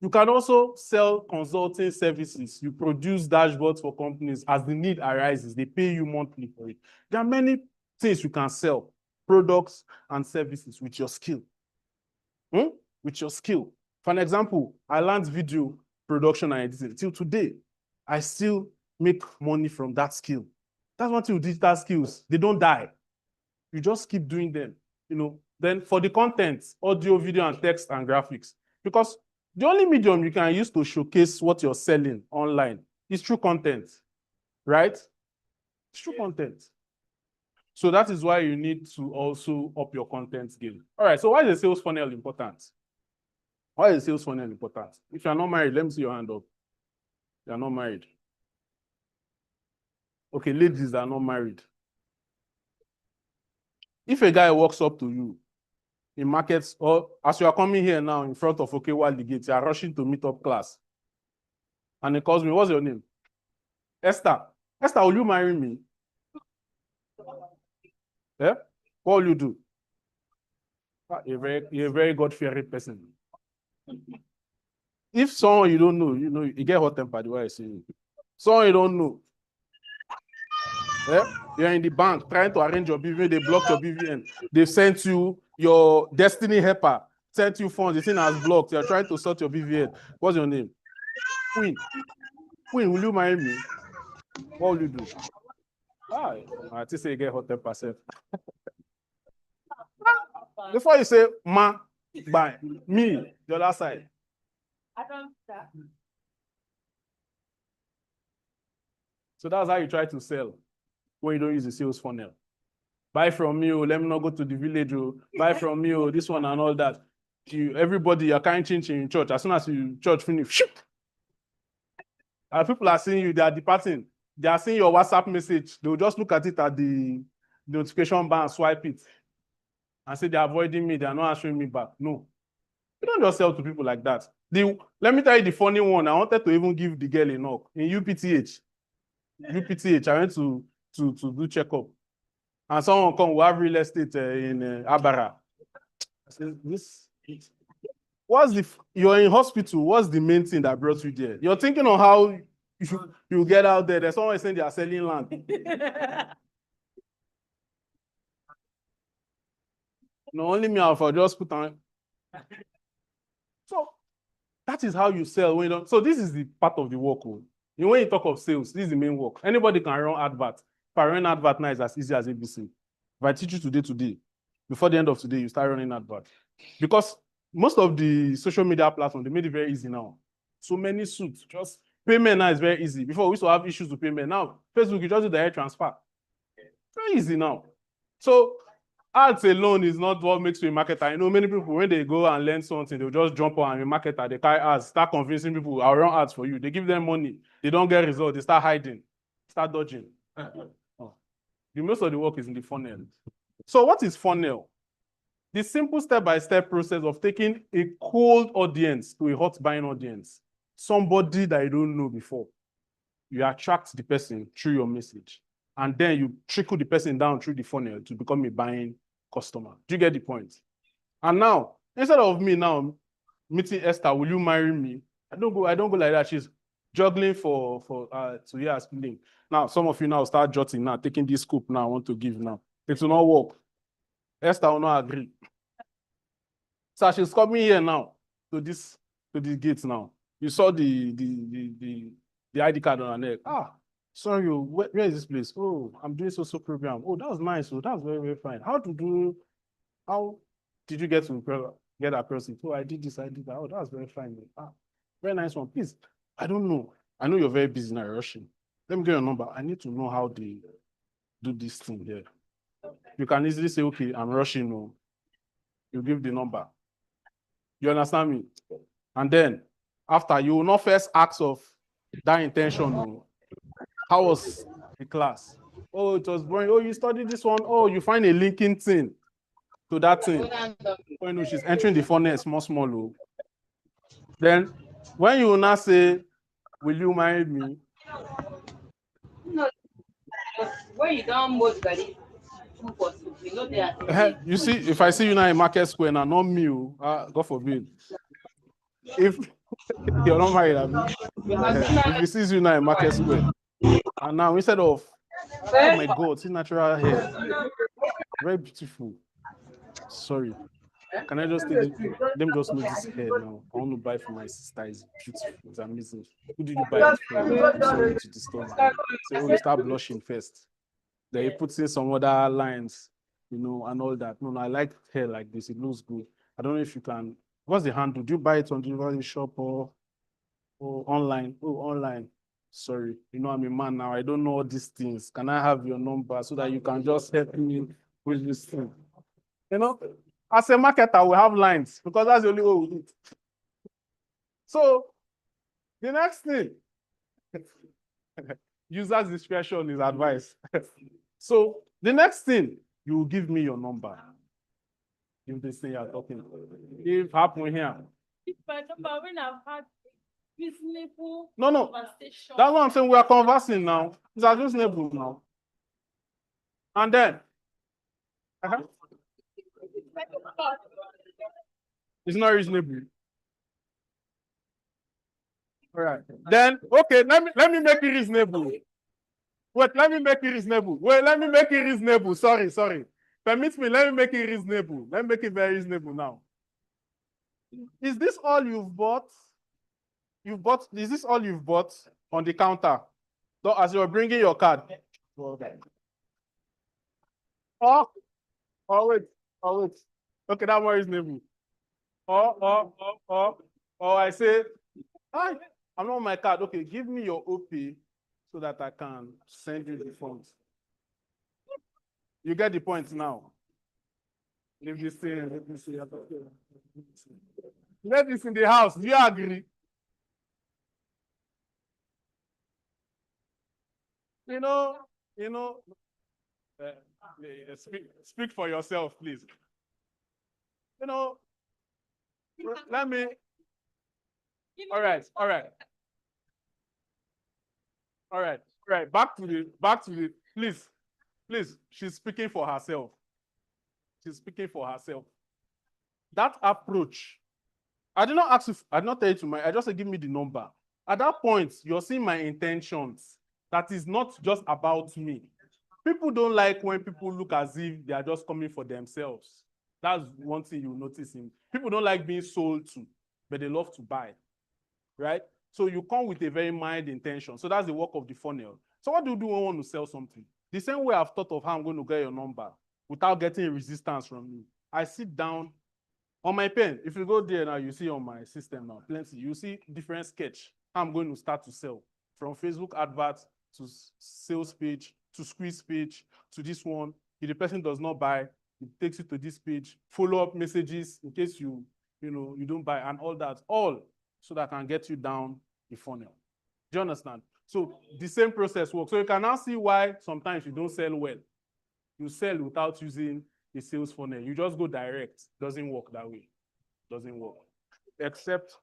You can also sell consulting services. You produce dashboards for companies as the need arises. They pay you monthly for it. There are many things you can sell, products and services with your skill. With your skill. For an example, I learned video production and editing. Till today, I still make money from that skill. That's one thing with digital skills. They don't die. You just keep doing them. Then for the content, audio, video, and text and graphics, because the only medium you can use to showcase what you're selling online is through content, right? It's through content. So that is why you need to also up your content game. All right, so why is a sales funnel important? Why is a sales funnel important? If you're not married, let me see your hand up. You're not married. Okay, ladies that are not married. If a guy walks up to you in markets, or as you are coming here now in front of Okewali Gate, you are rushing to meet up class. And he calls me, what's your name? Esther. Esther, will you marry me? Yeah? What will you do? You're a very God-fearing person. If someone you don't know, you get hot tempered the way I say you. Someone you don't know. Yeah? You're in the bank trying to arrange your BVN, they blocked your BVN. They've sent you your destiny helper, sent you funds, the thing has blocked. You're trying to sort your BVN. What's your name? Queen. Queen, will you marry me? What will you do? I just say you get hot tempered. Before you say ma, by me, the other side. I don't start. So that's how you try to sell when you don't use the sales funnel. Buy from me, let me not go to the village, buy from me, this one and all that. Everybody, you're carrying chin in church. As soon as you church finish, and people are seeing you, they are departing. They are seeing your WhatsApp message. They'll just look at it at the notification bar and swipe it and say they're avoiding me, they're not answering me back. No. You don't just sell to people like that. Let me tell you the funny one. I wanted to even give the girl a knock in UPTH. UPTH, I went to do checkup. And someone come, we have real estate in Abara. I said, you're in hospital, what's the main thing that brought you there? You're thinking of how you get out there. There's someone saying they are selling land. No, only me, I'll just put on. That is how you sell when you don't. So this is the part of the work. Oh. You know, when you talk of sales, this is the main work. Anybody can run advert. If I run advert now, it's as easy as ABC. If I teach you today, before the end of today, you start running advert. Because most of the social media platforms, they made it very easy now. So many suits, just payment now is very easy. Before we used to have issues with payment. Now, Facebook, you just do direct transfer. Very easy now. So ads alone is not what makes you a marketer. You know, many people, when they go and learn something, they'll just jump on and a marketer, they carry ads, start convincing people, I'll run ads for you. They give them money. They don't get results. They start hiding, start dodging. Oh. The most of the work is in the funnel. So what is funnel? The simple step-by-step process of taking a cold audience to a hot buying audience, somebody that you don't know before. You attract the person through your message, and then you trickle the person down through the funnel to become a buying customer. Do you get the point? And now, instead of me now meeting Esther, will you marry me? I don't go like that. She's juggling to hear her speaking. Now, some of you now start jotting now, taking this scoop now, I want to give now. It will not work. Esther will not agree. So she's coming here now to the gate now. You saw the ID card on her neck. Ah, sorry, where is this place? Oh, I'm doing social program. Oh, that was nice. Oh, that's very, very fine. How did you get to get across it? Oh, I did this, I did that. Oh, that was very fine. Ah, very nice one. Please, I don't know. I know you're very busy now, rushing. Let me get your number. I need to know how they do this thing here. You can easily say, okay, I'm rushing. No. You give the number. You understand me? And then, after, you will not first ask of that intention. No. How was the class? Oh, it was boring. Oh, you studied this one. Oh, you find a linking thing to that thing. Oh, you know, she's entering the funnel small. Oh. Then, when you now say, will you marry me? When you don't most believe, you know they are. You see, if I see you now in Market Square now, not me, God forbid. If you're not married, if he sees you now in Market Square, and now instead of, oh my God, see natural hair, very beautiful. Sorry, can I just take them just know this hair now? I want to buy for my sister. It's beautiful, it's amazing. Who did you buy it from? I'm sorry to disturb you. Say, oh, you start blushing first. Then you put in some other lines, you know, and all that. No, I like hair like this. It looks good. I don't know if you can. What's the handle? Do you buy it on delivery shop or online? Oh, online. Sorry, you know I'm a man now. I don't know all these things. Can I have your number so that you can just help me with this thing? You know, as a marketer, we have lines because that's the only way we do it. So the next thing, user's discretion is advice. So the next thing, you will give me your number. If this thing you're talking, if happen here. If I remember when I've had reasonable No. conversation. That's what I'm saying. We are conversing now. It's at reasonable now. And then, it's not reasonable. All right. Then, okay, let me make it reasonable. Wait, let me make it reasonable. Wait, let me make it reasonable. Sorry. Permit me, let me make it reasonable. Let me make it very reasonable now. Is this all you've bought? Is this all you've bought on the counter? So as you're bringing your card. Oh, wait. Okay, that one is reasonable. I say, hi, I'm not on my card. Okay, give me your OP so that I can send you the funds. You get the point now. Leave this thing, let me see. Let this in the house. Do you agree? You know, speak for yourself, please. You know, let me. All right. Back to the. Please. She's speaking for herself. That approach. I did not ask if I did not tell you to my. I just said give me the number. At that point, you're seeing my intentions. That is not just about me. People don't like when people look as if they are just coming for themselves. That's one thing you notice in people don't like being sold to, but they love to buy. right? So you come with a very mild intention. So that's the work of the funnel. So what do you do when you want to sell something? The same way I've thought of how I'm going to get your number without getting resistance from you. I sit down on my pen. If you go there now, you see on my system now, plenty. You see different sketch. How I'm going to start to sell from Facebook adverts to sales page to squeeze page to this one. If the person does not buy, it takes you to this page, follow-up messages in case you don't buy, and all that, all so that I can get you down the funnel. Do you understand? So the same process works. So you can now see why sometimes you don't sell well. You sell without using a sales funnel. You just go direct. Doesn't work that way. Doesn't work. Except,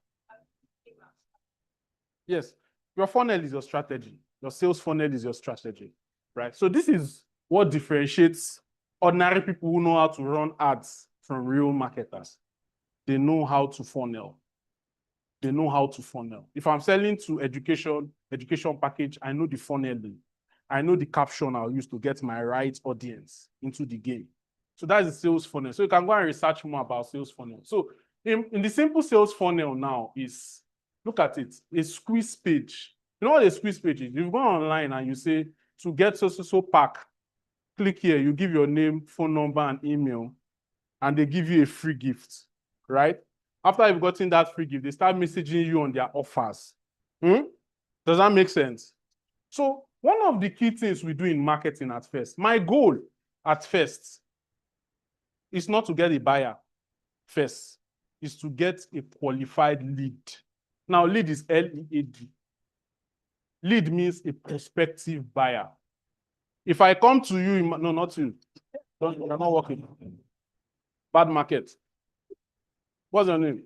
yes, your funnel is your strategy. Your sales funnel is your strategy, right? So this is what differentiates ordinary people who know how to run ads from real marketers. They know how to funnel. They know how to funnel. If I'm selling to education package, I know the funneling. I know the caption I'll use to get my right audience into the game. So that's the sales funnel. So you can go and research more about sales funnel. So in the simple sales funnel now is, look at it, a squeeze page. You know what a squeeze page is? You go online and you say, to get so pack, click here, you give your name, phone number, and email, and they give you a free gift, right? After you've gotten that free gift, they start messaging you on their offers. Does that make sense? So one of the key things we do in marketing at first, my goal at first is not to get a buyer first, is to get a qualified lead. Now, lead is L-E-A-D. Lead means a prospective buyer. If I come to you, no, not you. You're not working. Bad market. What's your name?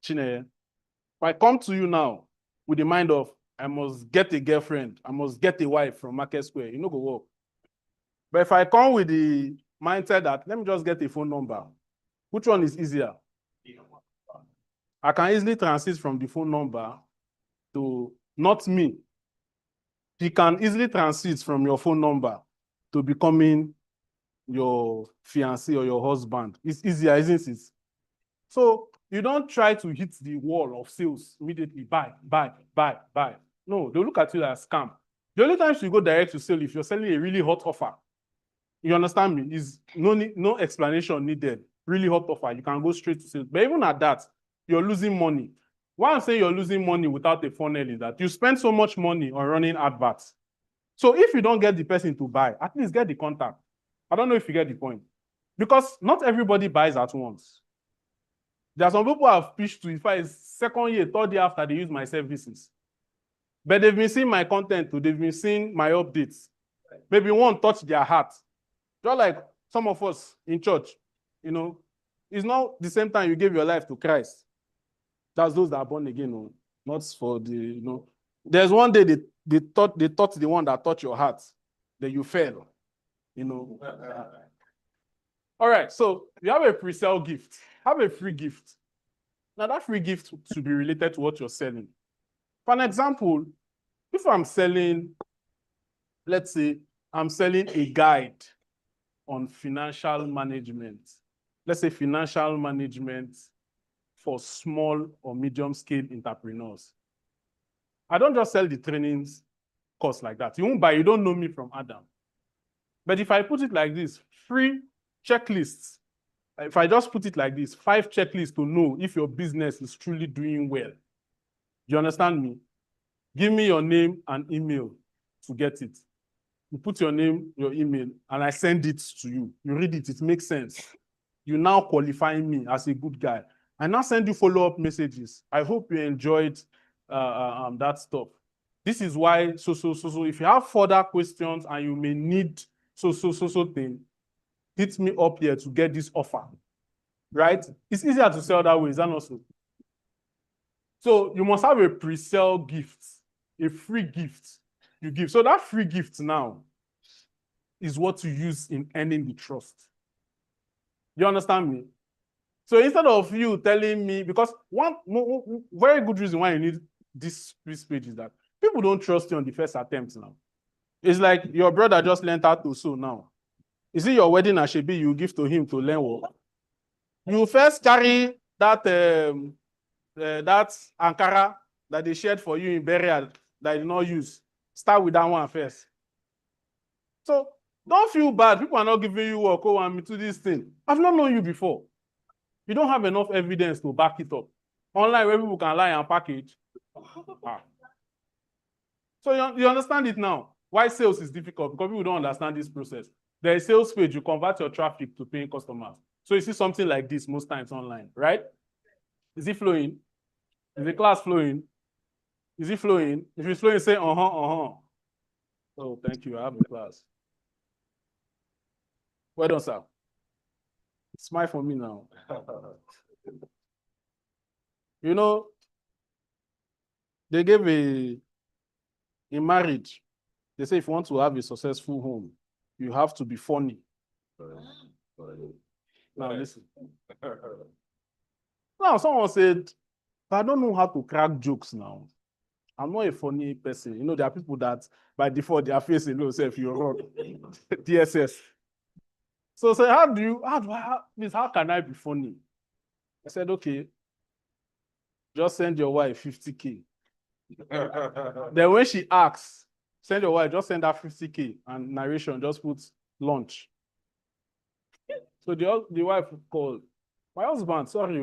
Chineye. If I come to you now with the mind of, I must get a girlfriend, I must get a wife from Market Square, you know go work. But if I come with the mindset that, let me just get a phone number, which one is easier? I can easily transit from the phone number to, not me. He can easily transit from your phone number to becoming your fiancé or your husband. It's easier, isn't it? So you don't try to hit the wall of sales immediately. Buy. No, they'll look at you as scam. The only time you go direct to sale if you're selling a really hot offer. You understand me? Is no explanation needed. Really hot offer. You can go straight to sales. But even at that, you're losing money. Why I'm saying you're losing money without a funnel is that you spend so much money on running adverts. So if you don't get the person to buy, at least get the contact. I don't know if you get the point. Because not everybody buys at once. There are some people I've pitched to, if it's second year, third year after they use my services. But they've been seeing my content too. They've been seeing my updates. Maybe one touched their heart. Just like some of us in church, it's not the same time you gave your life to Christ. That's those that are born again, not for the, There's one day they thought the one that touched your heart, that you fell, All right, so you have a pre-sale gift, have a free gift. Now that free gift should be related to what you're selling. For an example, if I'm selling, let's say I'm selling a guide on financial management. Let's say financial management for small or medium scale entrepreneurs. I don't just sell the trainings course like that. You won't buy, you don't know me from Adam. But if I put it like this, free checklists, if I just put it like this, 5 checklists to know if your business is truly doing well. You understand me? Give me your name and email to get it. You put your name, your email, and I send it to you. You read it, it makes sense. You now qualify me as a good guy. I now send you follow-up messages. I hope you enjoyed that stuff. This is why, so, if you have further questions and you may need so thing, hit me up here to get this offer, right? It's easier to sell that way, is that not so? So you must have a pre-sale gift, a free gift you give. So that free gift now is what you use in earning the trust. You understand me? So instead of you telling me, because one very good reason why you need this page is that people don't trust you on the first attempt now. It's like your brother just learned how to sew now. Is it your wedding ashebi you give to him to learn what? You first carry that that Ankara that they shared for you in burial that you did not use. Start with that one first. So don't feel bad. People are not giving you work. Oh, I'm into this thing. I've not known you before. You don't have enough evidence to back it up. Online, where people can lie and package. So you understand it now. Why sales is difficult? Because people don't understand this process. There is sales page, you convert your traffic to paying customers. So you see something like this most times online, right? Is it flowing? Is the class flowing? Is it flowing? If it's flowing, say Oh, thank you. I have a class. Well done, sir. Smile for me now. You know, they gave in marriage, they say if you want to have a successful home, you have to be funny. Now listen. Now someone said, I don't know how to crack jokes now. I'm not a funny person. You know, there are people that by default they are facing low self, you're wrong. DSS. So say, how can I be funny? I said, okay, just send your wife 50K. Then when she asks, send your wife, just send her 50K and narration, just put lunch. So the wife called, my husband, sorry,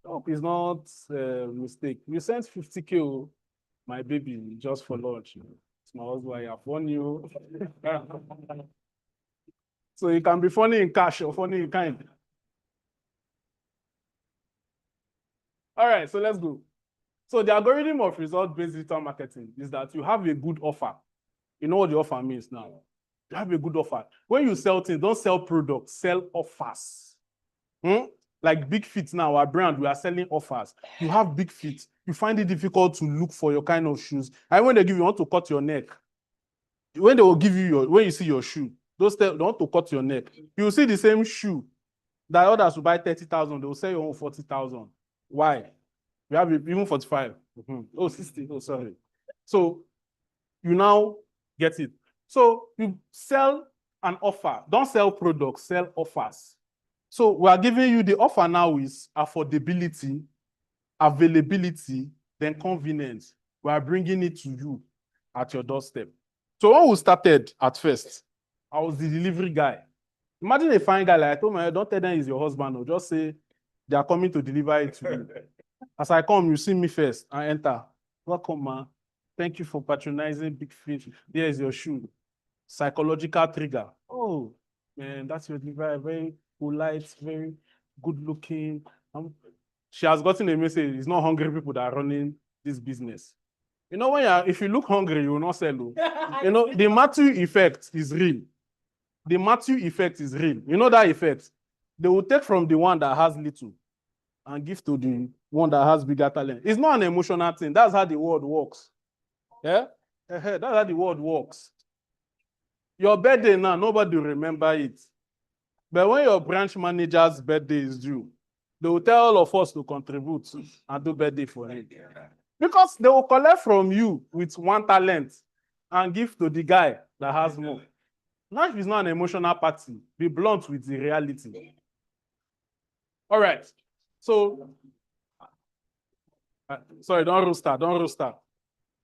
hope it's not a mistake. You sent 50K, my baby, just for lunch. It's my husband, I have won you. So you can be funny in cash or funny in kind. All right, so let's go. So the algorithm of result-based digital marketing is that you have a good offer. You know what the offer means now. You have a good offer. When you sell things, don't sell products, sell offers. Like Big Fit now, our brand, we are selling offers. You have Big Fit. You find it difficult to look for your kind of shoes. And when they give you, want to cut your neck. When they will give you when you see your shoe, they want to cut your neck. You will see the same shoe that others will buy 30,000. They will sell you on 40,000. Why? We have even 45. Oh, 60. Oh, sorry. So you now get it. So you sell an offer. Don't sell products, sell offers. So we are giving you the offer now is affordability, availability, then convenience. We are bringing it to you at your doorstep. So when we started at first, I was the delivery guy. Imagine a fine guy like I told my, don't tell them he's your husband, or just say they are coming to deliver it to you. As I come, you see me first. I enter. Welcome, man. Thank you for patronizing Big Fish. Here is your shoe. Psychological trigger. Oh, man, that's your delivery. Very polite, very good looking. She has gotten a message. It's not hungry people that are running this business. You know, if you look hungry, you will not sell. You know, the Matthew effect is real. The Matthew effect is real. You know that effect? They will take from the one that has little and give to the one that has bigger talent. It's not an emotional thing. That's how the world works. Yeah? That's how the world works. Your birthday now, nobody will remember it. But when your branch manager's birthday is due, they will tell all of us to contribute and do birthday for him. Because they will collect from you with one talent and give to the guy that has more. Life is not an emotional party. Be blunt with the reality. All right. So, sorry, don't roaster.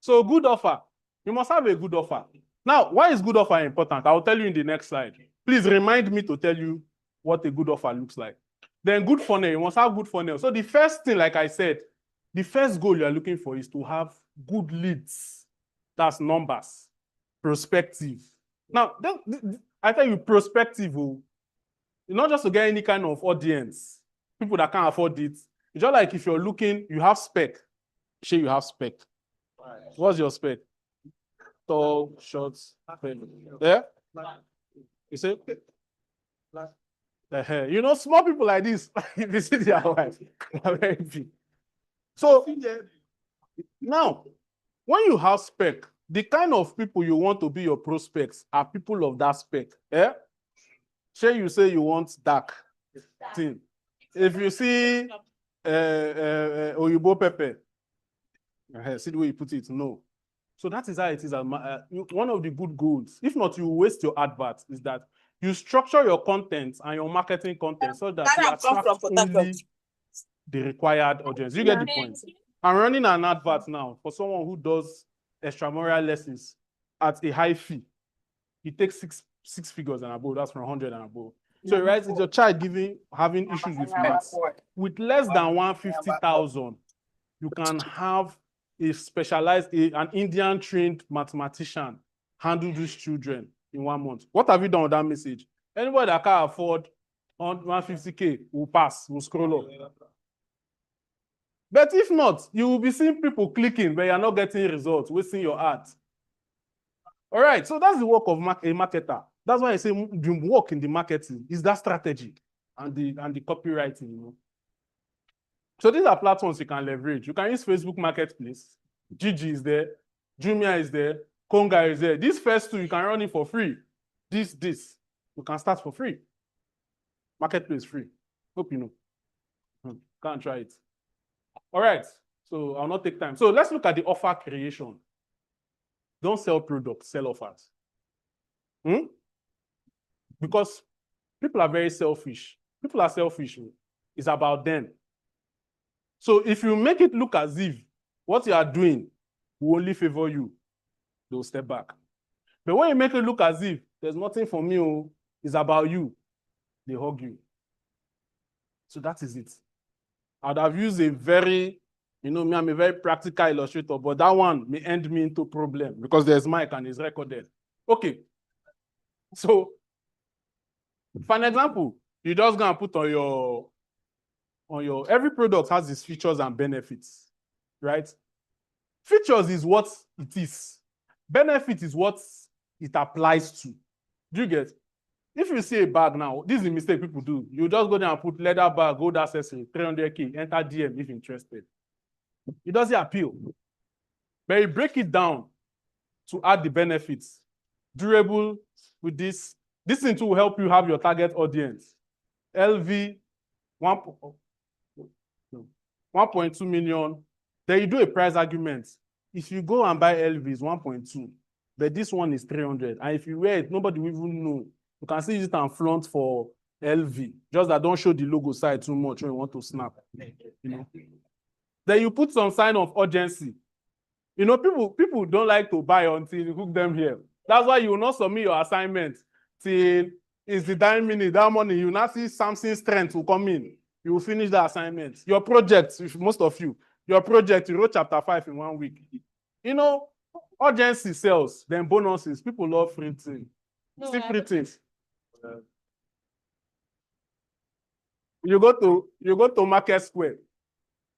So, good offer. You must have a good offer. Now, why is good offer important? I'll tell you in the next slide. Please remind me to tell you what a good offer looks like. Then good funnel, you must have good funnel. So the first thing, like I said, the first goal you're looking for is to have good leads. That's numbers, prospective. Now, I tell you, prospective, not just to get any kind of audience, people that can't afford it. It's just like if you're looking, you have spec. Sure, you have spec. What's your spec? Tall, short, yeah? You say, you know, small people like this, if you see their wife, they're very big. So now, when you have spec, the kind of people you want to be your prospects are people of that spec. Yeah? Sure, you say you want dark thing. If you see Oyibo pepper, see the way you put it, no. So that is how it is. One of the good goals, if not you waste your advert, is that you structure your content and your marketing content so that you attract only the required audience. You get the point? I'm running an advert now for someone who does extramural lessons at a high fee. He takes six figures and above. That's from 100 and above. So, right, it's your child having issues with maths. With less than 150,000, you can have a specialized, an Indian trained mathematician handle these children in 1 month. What have you done with that message? Anybody that can afford 150K will pass, will scroll up. But if not, you will be seeing people clicking, but you're not getting results, wasting your art. All right, so that's the work of a marketer. That's why I say the work in the marketing is that strategy and the copywriting, you know. So these are platforms you can leverage. You can use Facebook Marketplace. Gigi is there. Jumia is there. Konga is there. These first two, you can run it for free. This. You can start for free. Marketplace free. Hope you know. Can't try it. All right. So I'll not take time. So let's look at the offer creation. Don't sell products, sell offers. Because people are very selfish. People are selfish. It's about them. So if you make it look as if what you are doing will only favor you, they'll step back. But when you make it look as if there's nothing for me, it's about you, they hug you. So that is it. I'd have used a very, I'm a very practical illustrator, but that one may end me into problem because there's mic and it's recorded. Okay. So, for an example, you just go and put on your every product has its features and benefits, right? Features is what it is. Benefit is what it applies to. Do you get? If you see a bag now, this is a mistake people do. You just go there and put leather bag, gold accessory, 300K, enter DM if interested. It doesn't appeal. But you break it down to add the benefits. Durable with this. This thing will help you have your target audience. LV, 1.2 million. Then you do a price argument. If you go and buy LV, it's 1.2. But this one is 300. And if you wear it, nobody will even know. You can see it and flaunt for LV. Just that don't show the logo side too much when you want to snap. You know? Then you put some sign of urgency. You know, people don't like to buy until you hook them here. That's why you will not submit your assignment till it's the dying minute. That morning, you will not see Samson's strength will come in. You will finish the assignment. Your project, most of you, your project, you wrote chapter 5 in 1 week. You know, urgency sells, then bonuses. People love free things. No, See free things. You go to Market Square.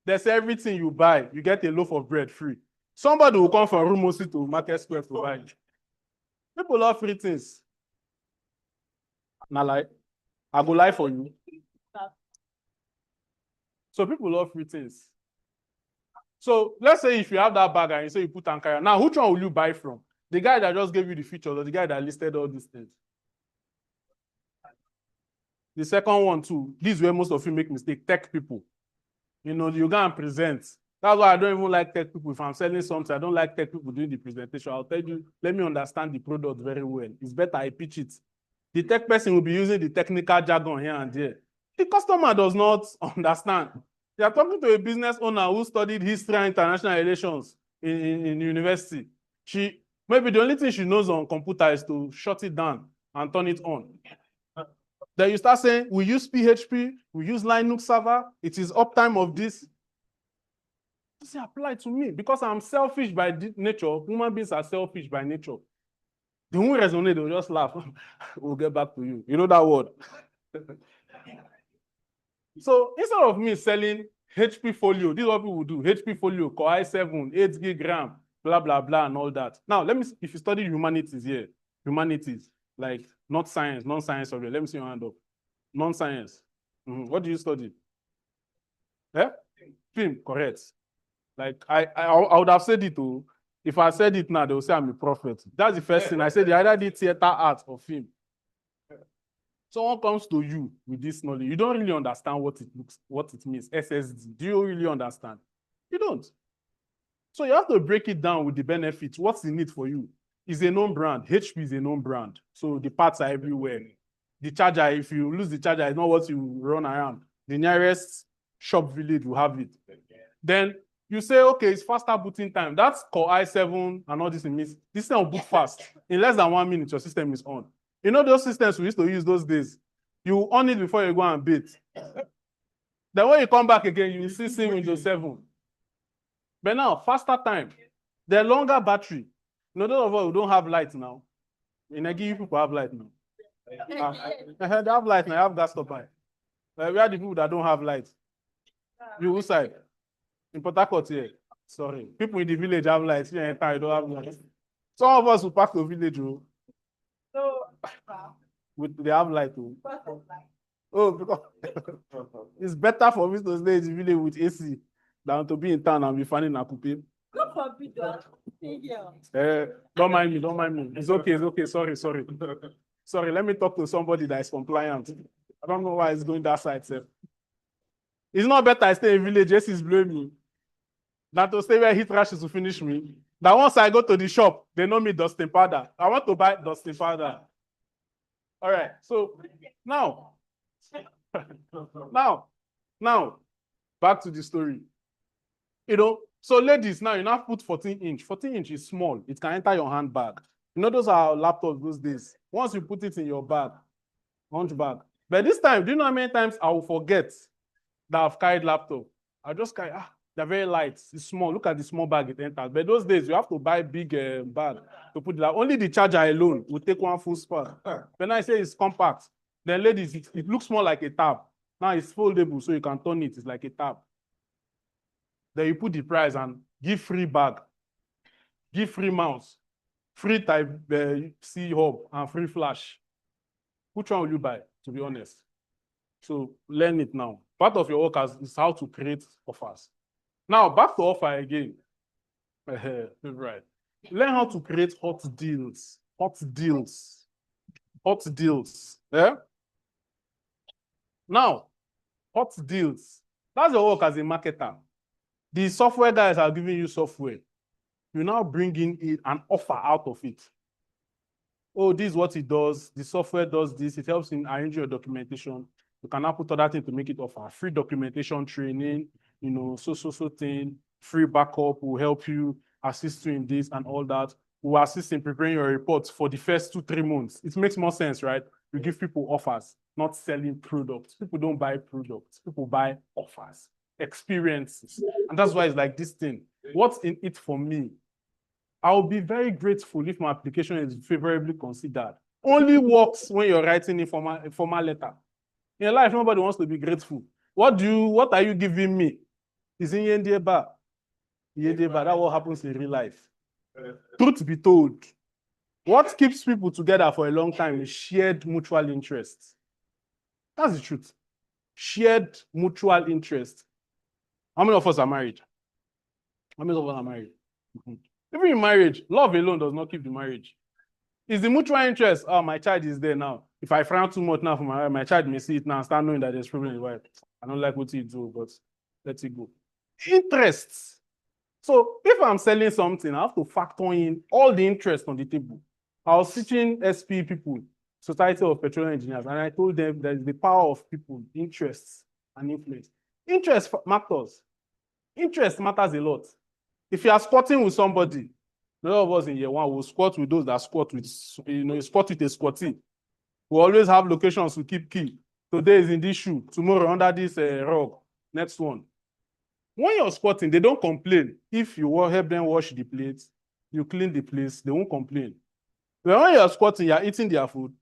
There's everything you buy. You get a loaf of bread free. Somebody will come from Rumosi to Market Square to buy. People love free things. Now, like, I go lie for you. So people love free things. So let's say if you have that bag and you say you put Ankara. Now, which one will you buy from? The guy that just gave you the features or the guy that listed all these things? The second one too, this is where most of you make mistake, tech people. You know, you go and present. That's why I don't even like tech people. If I'm selling something, I don't like tech people doing the presentation. I'll tell you, let me understand the product very well. It's better I pitch it. The tech person will be using the technical jargon here and there. The customer does not understand. They are talking to a business owner who studied history and international relations in university. Maybe the only thing she knows on computer is to shut it down and turn it on. Then you start saying, we use PHP, we use Linux server, it is uptime of this. This apply to me because I'm selfish by nature. Human beings are selfish by nature. They won't resonate, they'll just laugh. We'll get back to you. You know that word. So instead of me selling HP folio, this is what people do. HP folio, Core i7, 8 gig RAM, blah, blah, blah, and all that. Now, let me see if you study humanities here. Humanities, like not science, non-science subject. Let me see your hand up. Non-science. What do you study? Yeah? Film, correct. Like, I would have said it too. If I said it now, they will say I'm a prophet. That's the first thing. I said they either did theater, art, or film. Someone comes to you with this knowledge, you don't really understand what it means. SSD. Do you really understand? You don't. So you have to break it down with the benefits. What's in it for you? It's a known brand. HP is a known brand. So the parts are everywhere. The charger, if you lose the charger, it's not what you run around. The nearest shop village will have it. Then you say, okay, it's faster booting time. That's Core i7 and all this in this. This thing will boot fast. In less than 1 minute, your system is on. You know those systems we used to use those days? You on it before you go and bait. Then when you come back again, you will see Windows 7. But now, faster time. The longer battery. You know, those of us who don't have light now. In Nigeria, people have light now. They have light now, they have gas stopper. Like, we are the people that don't have light. You whose side? In Port Harcourt here. Sorry. People in the village have lights. Here in town, you don't have lights. Some of us who pass the village, they have light. Oh, because it's better for me to stay in the village with AC than to be in town and be finding a coupe. Go for video. Don't mind me, don't mind me. It's okay, it's okay. Sorry. Sorry, let me talk to somebody that is compliant. I don't know why it's going that side, sir. It's not better I stay in village, AC is blowing me, than to stay where heat rashes will finish me. That once I go to the shop, they know me dusting powder. I want to buy dusting powder. All right, so now, back to the story. You know, so ladies, now you now put 14-inch. 14-inch is small. It can enter your handbag. You know, those are laptops those days. Once you put it in your bag, lunch bag. But this time, do you know how many times I will forget that I've carried laptop? I just carry, they're very light. It's small. Look at the small bag it enters. But those days, you have to buy big bag to put it out. Only the charger alone will take one full spot. When I say it's compact, then ladies, it looks more like a tab. Now it's foldable, so you can turn it. It's like a tab. Then you put the price and give free bag, give free mouse, free type C hub, and free flash. Which one will you buy, to be honest? So learn it now. Part of your work is how to create offers. Now, back to offer again. Right. Learn how to create hot deals. Hot deals. Hot deals. Yeah? Now, hot deals. That's your work as a marketer. The software guys are giving you software. You now bring in an offer out of it. Oh, this is what it does. The software does this. It helps in arranging your documentation. You can now put other things to make it offer. Free documentation training, you know, so thing. Free backup will help you, assist you in this and all that. Will assist in preparing your reports for the first 2-3 months. It makes more sense, right? You give people offers, not selling products. People don't buy products. People buy offers, experiences. And that's why it's like this thing. What's in it for me? I'll be very grateful if my application is favorably considered. Only works when you're writing a formal letter. In life, nobody wants to be grateful. What are you giving me? Is in Yendieba. Yendieba, that's what happens in real life. Truth be told, what keeps people together for a long time is shared mutual interest. That's the truth. Shared mutual interest. How many of us are married? How many of us are married? Even in marriage, love alone does not keep the marriage. It's the mutual interest. Oh, my child is there now. If I frown too much now for my child may see it now and start knowing that there's problem in the wife. I don't like what you do, but let it go. Interests. So if I'm selling something, I have to factor in all the interest on the table. I was teaching SP people, Society of Petroleum Engineers, and I told them that the power of people, interests, and influence. Interest matters. Interest matters a lot. If you are squatting with somebody, none of us in year one will squat with those that squat with, squat with a squatty. We always have locations to keep key. Today is in this shoe, tomorrow under this rug, next one. When you're squatting, they don't complain. If you help them wash the plates, you clean the place, they won't complain. But when you're squatting, you're eating their food,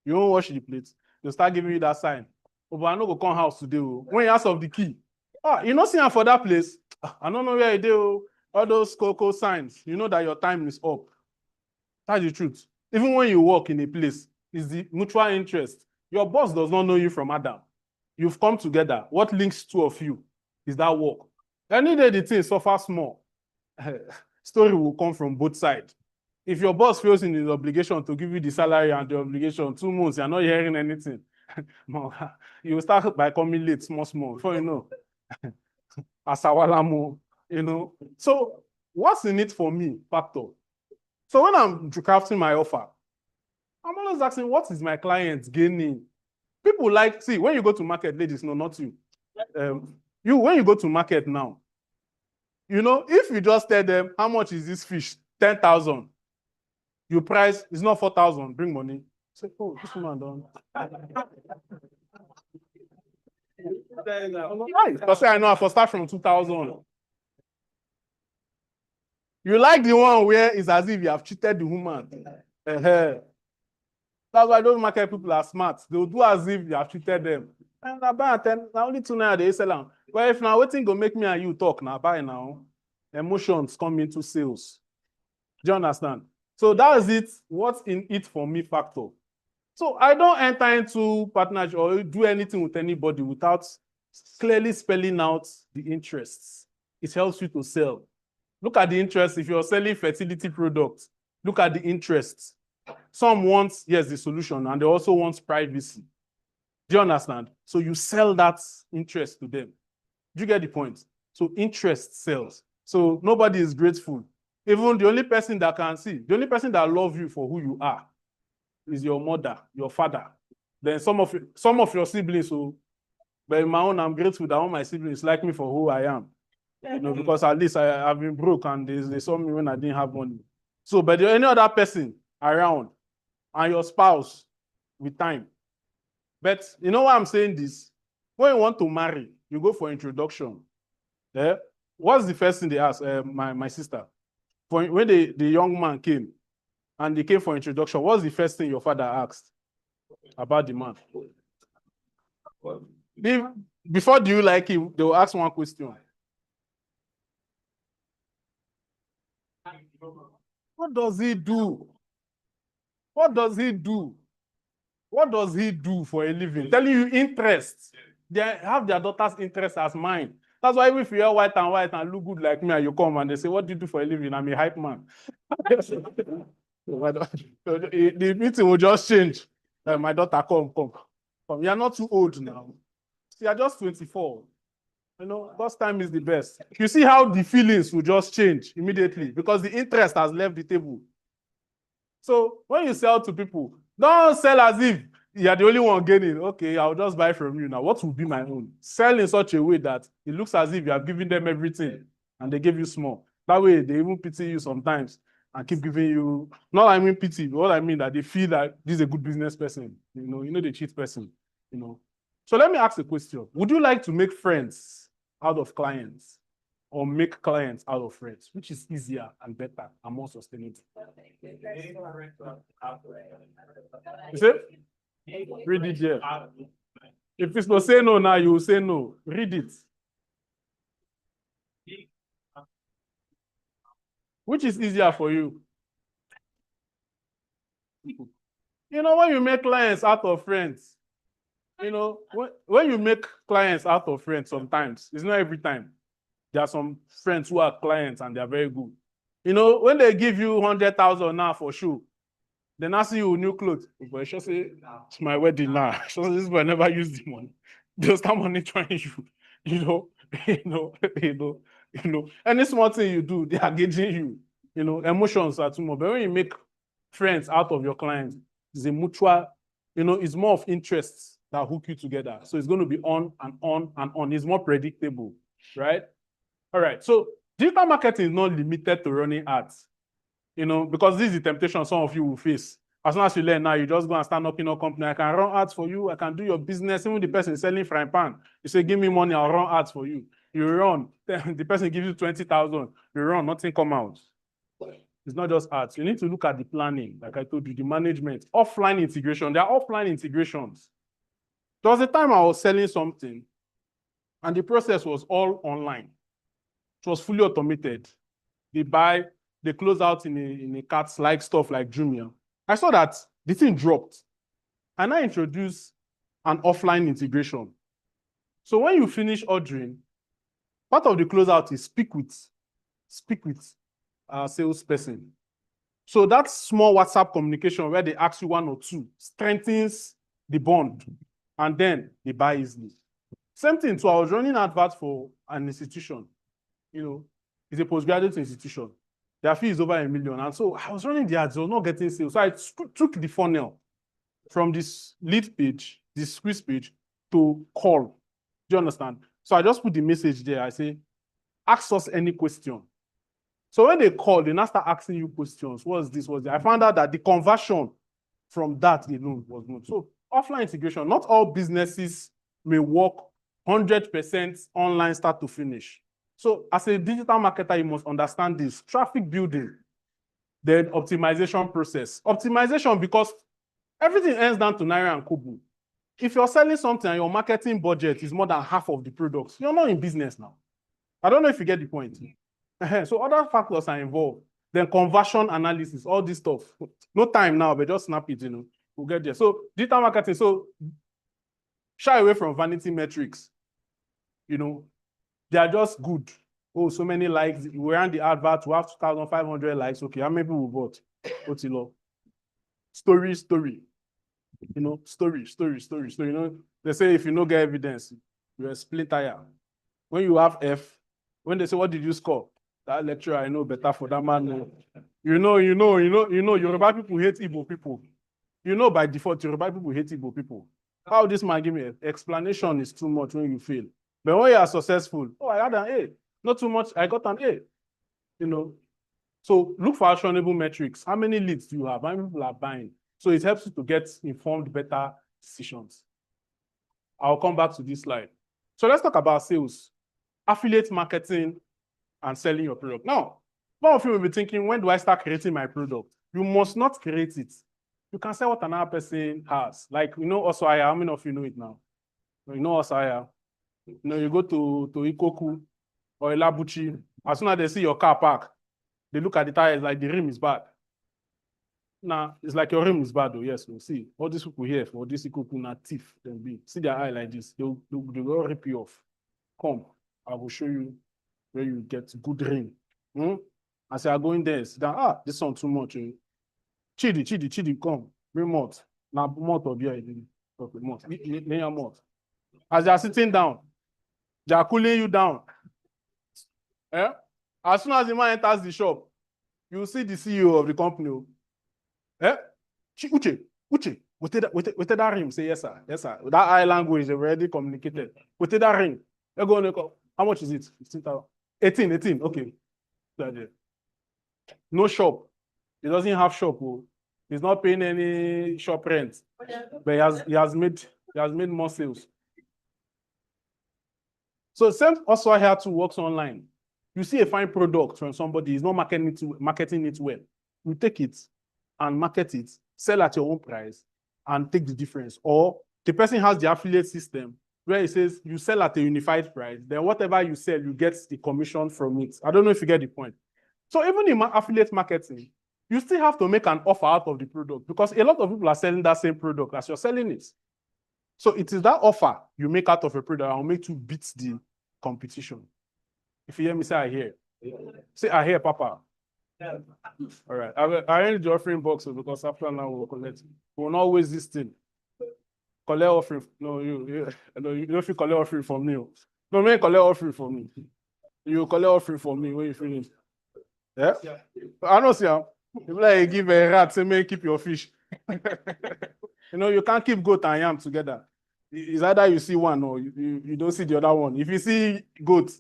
you won't wash the plates, they'll start giving you that sign. Oh, but I no go come house today. When you ask of the key, you not see her for that place. I don't know where you do. All those cocoa signs, you know that your time is up. That's the truth. Even when you work in a place, it's the mutual interest. Your boss does not know you from Adam. You've come together. What links two of you is that work. Any day the thing suffers small, story will come from both sides. If your boss feels in his obligation to give you the salary and the obligation 2 months, you're not hearing anything. You will start by coming late, small, before you know. Asawalamo. You know, so what's in it for me, factor? So when I'm crafting my offer, I'm always asking, what is my client gaining? People like, see, when you go to market, ladies, no, not you. when you go to market now, you know, if you just tell them how much is this fish, 10,000, you price, it's not 4,000, bring money. Say, oh, this woman done. Because I know I for start from 2,000. You like the one where it's as if you have cheated the woman. That's why those market people are smart. They'll do as if you have cheated them. And I buy at 10, now only 2 naira they sell them. But if now waiting go make me and you talk now, buy now. Emotions come into sales. Do you understand? So that is it. What's in it for me factor. So I don't enter into partnership or do anything with anybody without clearly spelling out the interests. It helps you to sell. Look at the interest. If you're selling fertility products, look at the interests. Some want, yes, the solution, and they also want privacy. Do you understand? So you sell that interest to them. Do you get the point? So interest sells. So nobody is grateful. Even the only person that can see, the only person that loves you for who you are is your mother, your father. Then some of your siblings, so, but in my own, I'm grateful that all my siblings like me for who I am. You know, because at least I've been broke and they saw me when I didn't have money. So, but any other person around and your spouse with time. But you know why I'm saying this? When you want to marry, you go for introduction. Yeah? What's the first thing they ask? My sister. When the young man came and they came for introduction, what's the first thing your father asked about the man? Before do you like him, they will ask one question. What does he do? What does he do? What does he do for a living? Telling you interest. They have their daughter's interest as mine. That's why if you are white and look good like me and you come and they say, what do you do for a living? I'm a hype man. The meeting will just change. My daughter, come. You are not too old now. You are just 24. You know, God's time is the best. You see how the feelings will just change immediately because the interest has left the table. So when you sell to people, don't sell as if you are the only one gaining. Okay, I'll just buy from you now. What will be my own? Sell in such a way that it looks as if you have given them everything and they give you small. That way, they even pity you sometimes and keep giving you, not I mean pity, but what I mean that they feel that this is a good business person. You know the cheat person, you know. So let me ask a question. Would you like to make friends out of clients or make clients out of friends? Which is easier and better and more sustainable? You see? Read it here. If it's not say no now, you will say no. Read it. Which is easier for you? You know, when you make clients out of friends, you know, when you make clients out of friends, sometimes, it's not every time. There are some friends who are clients and they're very good. You know, when they give you 100,000 now for sure, then I see you with new clothes. But she say, it's my wedding now. So this boy never use the money. Just that money trying you. Any small thing you do, they are gauging you. You know, emotions are too much. But when you make friends out of your clients, it's a mutual, it's more of interests that hook you together. So it's going to be on and on and on. It's more predictable, right? All right. So digital marketing is not limited to running ads, because this is the temptation some of you will face. As soon as you learn now, you just go and start knocking on company. I can run ads for you. I can do your business. Even the person selling frying pan, you say, give me money, I'll run ads for you. You run, the person gives you 20,000. You run, nothing come out. It's not just ads. You need to look at the planning, like I told you, the management, offline integration. There are offline integrations. There was a time I was selling something, and the process was all online. It was fully automated. They buy, they close out in a carts like stuff like Jumia. I saw that the thing dropped. And I introduced an offline integration. So when you finish ordering, part of the closeout is speak with a salesperson. So that small WhatsApp communication where they ask you one or two strengthens the bond, and then they buy easily. Same thing. So I was running adverts for an institution. It's a postgraduate institution. Their fee is over $1 million. And so I was running the ads, I was not getting sales. So I took the funnel from this lead page, this squeeze page, to call. Do you understand? So I just put the message there. I say, ask us any question. So when they call, they now start asking you questions. What's this? What's that? I found out that the conversion from that alone was good. So offline integration, not all businesses may work 100% online start to finish. So as a digital marketer, you must understand this. Traffic building, then optimization process. Optimization, because everything ends down to Naira and Kobo. If you're selling something and your marketing budget is more than half of the products, you're not in business now. I don't know if you get the point. So other factors are involved. Then conversion analysis, all this stuff. No time now, but just snap it, we'll get there. So digital marketing, so shy away from vanity metrics. They are just good. Oh, so many likes. We ran the advert, we have 2,500 likes. Okay, how many people bought? Story. Story. They say if you don't get evidence, you're a split tire. When you have F, when they say, what did you score? That lecturer, I know better for that man. Yoruba people hate Igbo people. By default, Yoruba people hate Igbo people. How this man give me an explanation is too much when you fail. But when you are successful, oh, I got an A. Not too much, I got an A. So look for actionable metrics. How many leads do you have? How many people are buying? So it helps you to get informed, better decisions. I'll come back to this slide. So let's talk about sales, affiliate marketing, and selling your product. Now, one of you will be thinking, when do I start creating my product? You must not create it. You can sell what another person has. Like, Oswaya, how many of you know it now? You know Oswaya. You go to Ikoku or Elabuchi, as soon as they see your car park, they look at the tires like the rim is bad. Now, it's like your rim is bad, though. Yes, we'll see. All these people here for this Ikoku, not thief, then be. See their eye like this. They'll rip you off. Come, I will show you where you get good ring. As you are going there, sit down. This one too much. Chidi, come. Bring malt. Now, malt or beer. Okay, malt. Lay your malt. As you are sitting down, they are cooling you down. As soon as the man enters the shop, you see the CEO of the company. Uche, with that ring, say yes, sir. Yes, sir. That eye language, they already communicated. With that ring, they're going to call. How much is it? 15,000. 18. Okay. No shop. He doesn't have shop. He's not paying any shop rent. But he has made more sales. So same also here to works online. You see a fine product from somebody, he's not marketing it well. You take it and market it, sell at your own price, and take the difference. Or the person has the affiliate system where it says you sell at a unified price, then whatever you sell, you get the commission from it. I don't know if you get the point. So even in affiliate marketing, you still have to make an offer out of the product because a lot of people are selling that same product as you're selling it. So it is that offer you make out of a product that will make you beat the competition. If you hear me, say I hear. Say I hear, Papa. Yeah. All right. I need the offering box because after now we'll collect. We will not waste this thing. Collect offering. No, you don't feel collect offering from me. No, man, collect offering from me. You collect offering from me when you finish. Yeah? I know, see, if like give a rat, say, man, keep your fish. You can't keep goat and yam together. It's either you see one or you don't see the other one. If you see goat,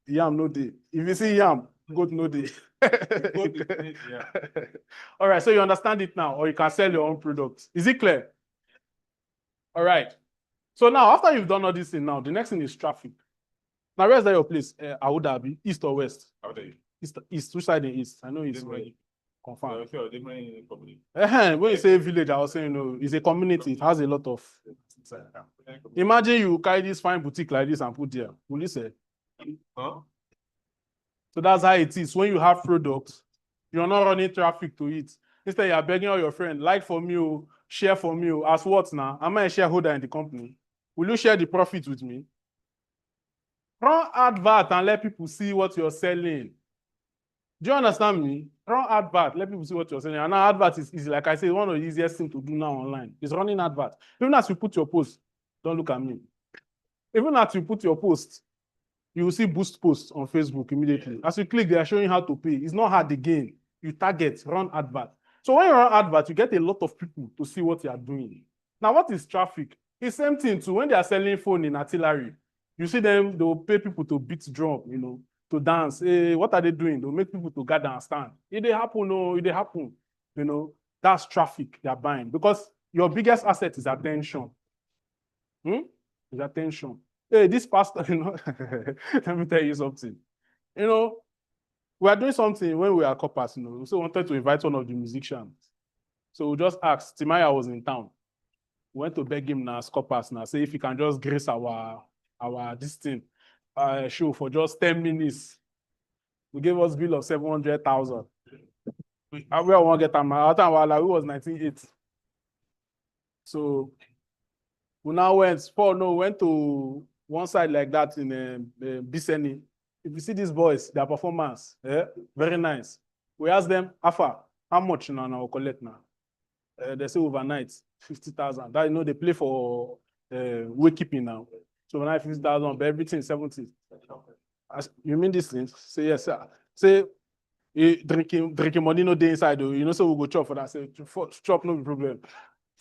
yam no day. If you see yam, goat no day. Yeah. All right, so you understand it now, or you can sell your own product. Is it clear? All right. So now, after you've done all this thing now, the next thing is traffic. Now, where's that your place? Abu Dhabi, east or west? East. Which side in east? I know it's confirmed. When you say village, I was saying, it's a community. It has a lot of. Imagine you carry this fine boutique like this and put there. Will you say? Huh? So that's how it is. When you have products, you're not running traffic to it. Instead, you're begging all your friends, like for me, share for me. As what now? Am I a shareholder in the company? Will you share the profit with me? Run advert and let people see what you're selling. Do you understand me? Run advert, let people see what you're selling. And now advert is easy. Like I said, one of the easiest things to do now online is running advert. Even as you put your post, don't look at me. Even as you put your post, you will see boost posts on Facebook immediately. As you click, they are showing how to pay. It's not hard again. You target, run advert. So when you run advert, you get a lot of people to see what you are doing. Now, what is traffic? It's the same thing too. When they are selling phone in artillery, You see them, they'll pay people to beat drum, to dance. Hey, what are they doing? They'll make people to gather and stand. It they happen, no, it they happen. That's traffic they're buying because your biggest asset is attention. Is attention. Hey, this pastor, let me tell you something. We are doing something when we are coppers, we so wanted to invite one of the musicians. So we just asked, Timaya was in town. We went to beg him now, coppers now, say if he can just grace our this thing show for just 10 minutes. We gave us bill of 700,000. We won't get our time while we was 1980. So we now went to one side like that in Biseni. If you see these boys, their performance, very nice. We asked them, Afa, how much now collect now? They say overnight, 50,000. That they play for wakekeeping now. So overnight 50,000, but everything 70. You mean these things? Say yes, sir. Say drinking money no day inside though. So we go chop for that. Say chop no problem.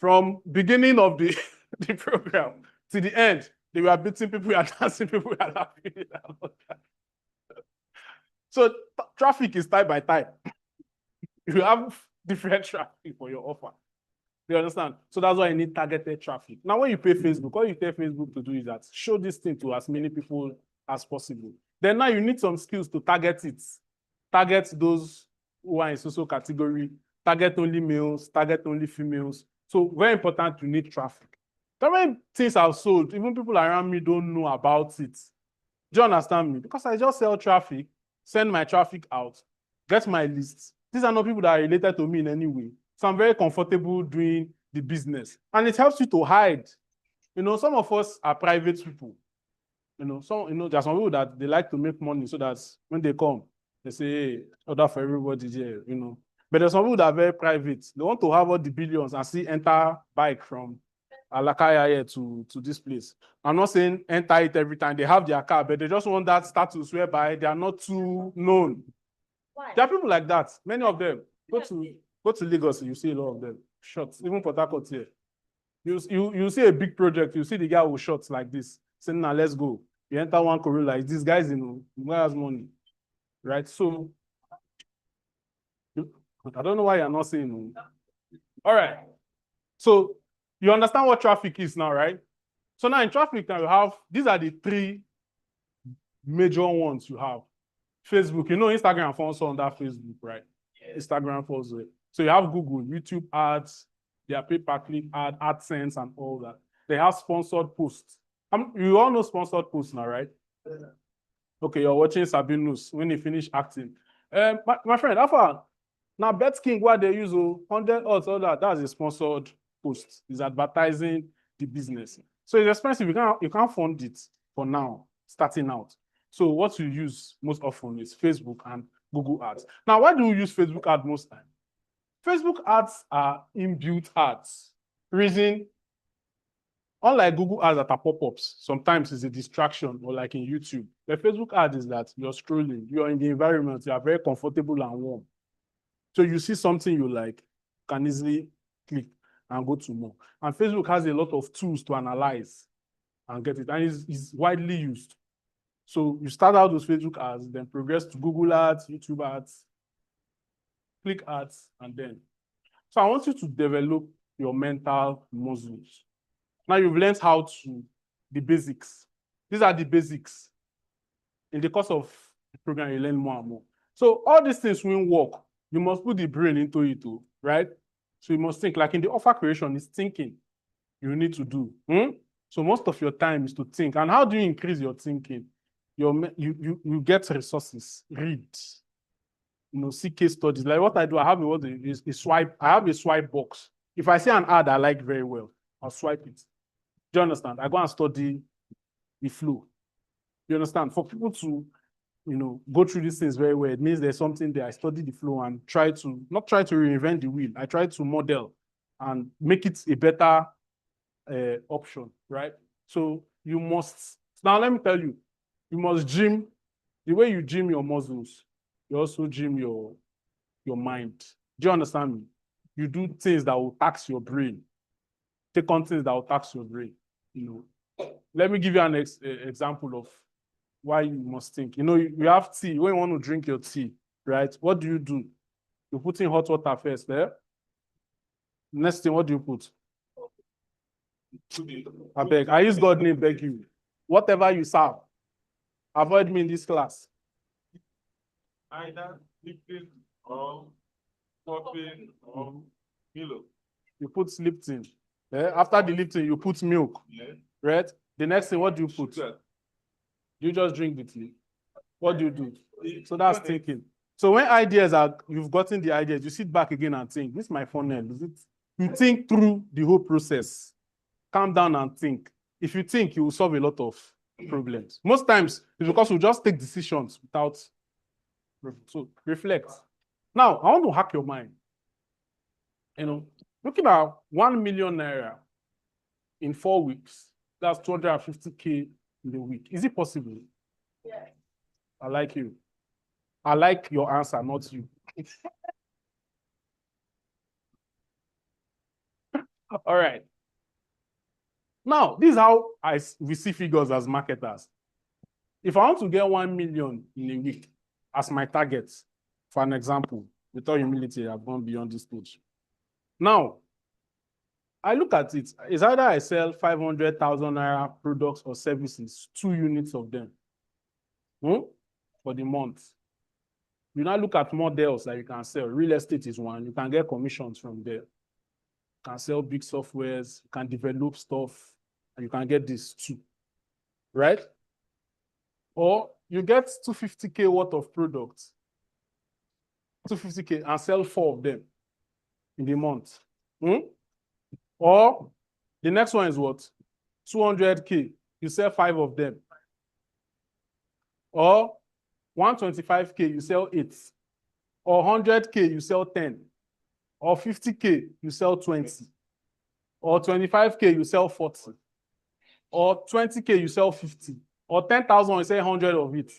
From beginning of the the program to the end, they were beating people, we are dancing, people we are laughing. So traffic is type by type. You have different traffic for your offer. You understand? So that's why you need targeted traffic. Now, when you pay Facebook, all you tell Facebook to do is that show this thing to as many people as possible. Then now you need some skills to target it. Target those who are in social category, target only males, target only females. So very important, you need traffic. Then when things are sold, even people around me don't know about it. Do you understand me? Because I just sell traffic, send my traffic out, get my lists. These are not people that are related to me in any way. So I'm very comfortable doing the business. And it helps you to hide. Some of us are private people. There's some people that they like to make money so that when they come, they say, hey, order for everybody here, But there's some people that are very private. They want to have all the billions and see enter bike from Alakaya here to this place. I'm not saying enter it every time. They have their car, but they just want that status whereby they are not too known. Why? There are people like that. Many of them. Go to Lagos, you see a lot of them. Shots, even Port Harcourt here. You see a big project, you see the guy with shots like this, saying, now let's go. You enter one Corolla, these guys, who has money, right? So, I don't know why you're not saying. All right. So, you understand what traffic is now, right? So now in traffic, now you have, these are the three major ones you have. Facebook, Instagram falls under Facebook, right? Instagram falls there. So you have Google, YouTube ads, their pay-per-click ad, AdSense, and all that. They have sponsored posts. You all know sponsored posts now, right? Okay, you're watching Sabinus when he finish acting. My friend, now Bet King, what they use, 100 odds, all that's a sponsored post. It's advertising the business. So it's expensive. You can't fund it for now, starting out. So what you use most often is Facebook and Google ads. Now, why do you use Facebook ads most time? Facebook ads are inbuilt ads. Reason, unlike Google ads that are pop-ups, sometimes it's a distraction, or like in YouTube. The Facebook ad is that you're scrolling, you're in the environment, you are very comfortable and warm. So you see something you like, can easily click and go to more. And Facebook has a lot of tools to analyze and get it, and it's widely used. So you start out with Facebook ads, then progress to Google ads, YouTube ads, click ads, and then. So I want you to develop your mental muscles. Now you've learned the basics. These are the basics. In the course of the program, you learn more and more. So all these things won't work. You must put the brain into it too, right? So you must think, like in the offer creation, it's thinking you need to do. So most of your time is to think. And how do you increase your thinking? You get resources, read, see case studies. Like what I do, I have a swipe. I have a swipe box. If I see an ad I like very well, I'll swipe it. Do you understand? I go and study the flow. You understand? For people to, go through these things very well, it means there's something there. I study the flow and not try to reinvent the wheel. I try to model and make it a better option, right? So you must, now let me tell you, you must gym. The way you gym your muscles, you also gym your mind. Do you understand me? You do things that will tax your brain. Take on things that will tax your brain. Let me give you an example of why you must think. You know, you have tea. When you want to drink your tea, right? What do? You put in hot water first, there. Next thing, what do you put? I beg. I use God's name, beg you. Whatever you serve, avoid me in this class. Either Lipton or coffee or Milo. You put Lipton. After the Lipton, you put milk. Yeah. Right? The next thing, what do you put? Sugar. You just drink the tea. What do you do? So that's thinking. So when you've gotten the ideas, you sit back again and think, this is my funnel. Is it? You think through the whole process. Calm down and think. If you think, you will solve a lot of problems. Most times, it's because we just take decisions without. So reflect. Now, I want to hack your mind. You know, looking at 1 million naira in 4 weeks, that's 250K in a week. Is it possible? Yes. I like you. I like your answer, not you. All right. Now, this is how we see figures as marketers. If I want to get 1 million in a week as my target, for an example, with all humility, I've gone beyond this stage. Now, I look at it. It's either I sell 500,000 naira products or services, 2 units of them for the month. You now look at models that you can sell. Real estate is one. You can get commissions from there. You can sell big softwares. You can develop stuff. And you can get this too. Right? Or you get 250K worth of products. 250K and sell 4 of them in the month. Or the next one is what? 200K. You sell 5 of them. Or 125K, you sell 8. Or 100K, you sell 10. Or 50K, you sell 20. Or 25K, you sell 40. Or 20K, you sell 50. Or 10,000, you sell 100 of it.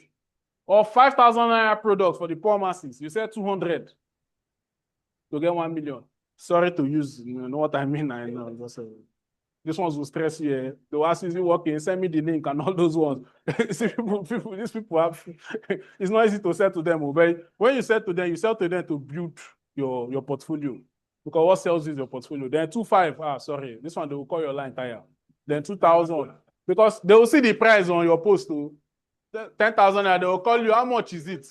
Or 5,000 naira products for the poor masses, you sell 200 to get 1 million. Sorry to use, you know what I mean? I know. This ones will stress you. Eh? The last is you working, send me the link and all those ones. See, these people have, it's not easy to sell to them. But when you sell to them to build your portfolio. Because what sells is your portfolio. Then 2.5, sorry, this one they will call your line tire. Then 2,000. Because they will see the price on your post too. 10,000, they will call you, how much is it?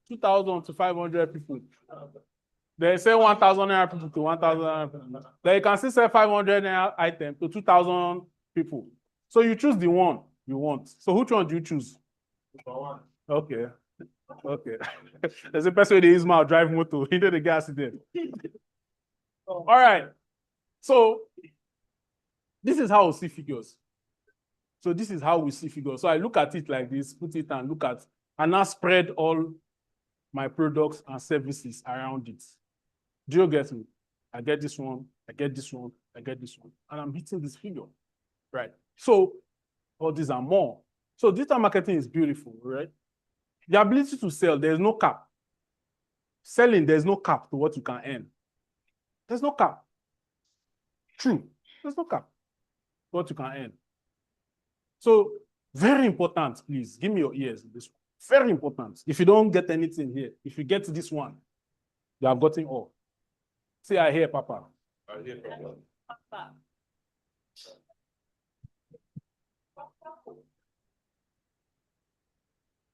2,000 to 500 people. They say 1,000 naira people to 1,000 naira people. Then you can still sell 500 naira item to 2,000 people. So you choose the one you want. So which one do you choose? Okay. Okay. There's a person they use mouth drive motor. He did the gas there. All right. So this is how we see figures. So this is how we see figures. So I look at it like this, put it and look at, and now spread all my products and services around it. Do you get me? I get this one, I get this one, I get this one, and I'm hitting this figure, right? So all these are more. So digital marketing is beautiful, right? The ability to sell, there's no cap. Selling, there's no cap to what you can earn. There's no cap. True, there's no cap to what you can earn. So very important, please, give me your ears. This one. Very important. If you don't get anything here, if you get this one, you have gotten all. Say, I hear Papa. I hear Papa. Papa.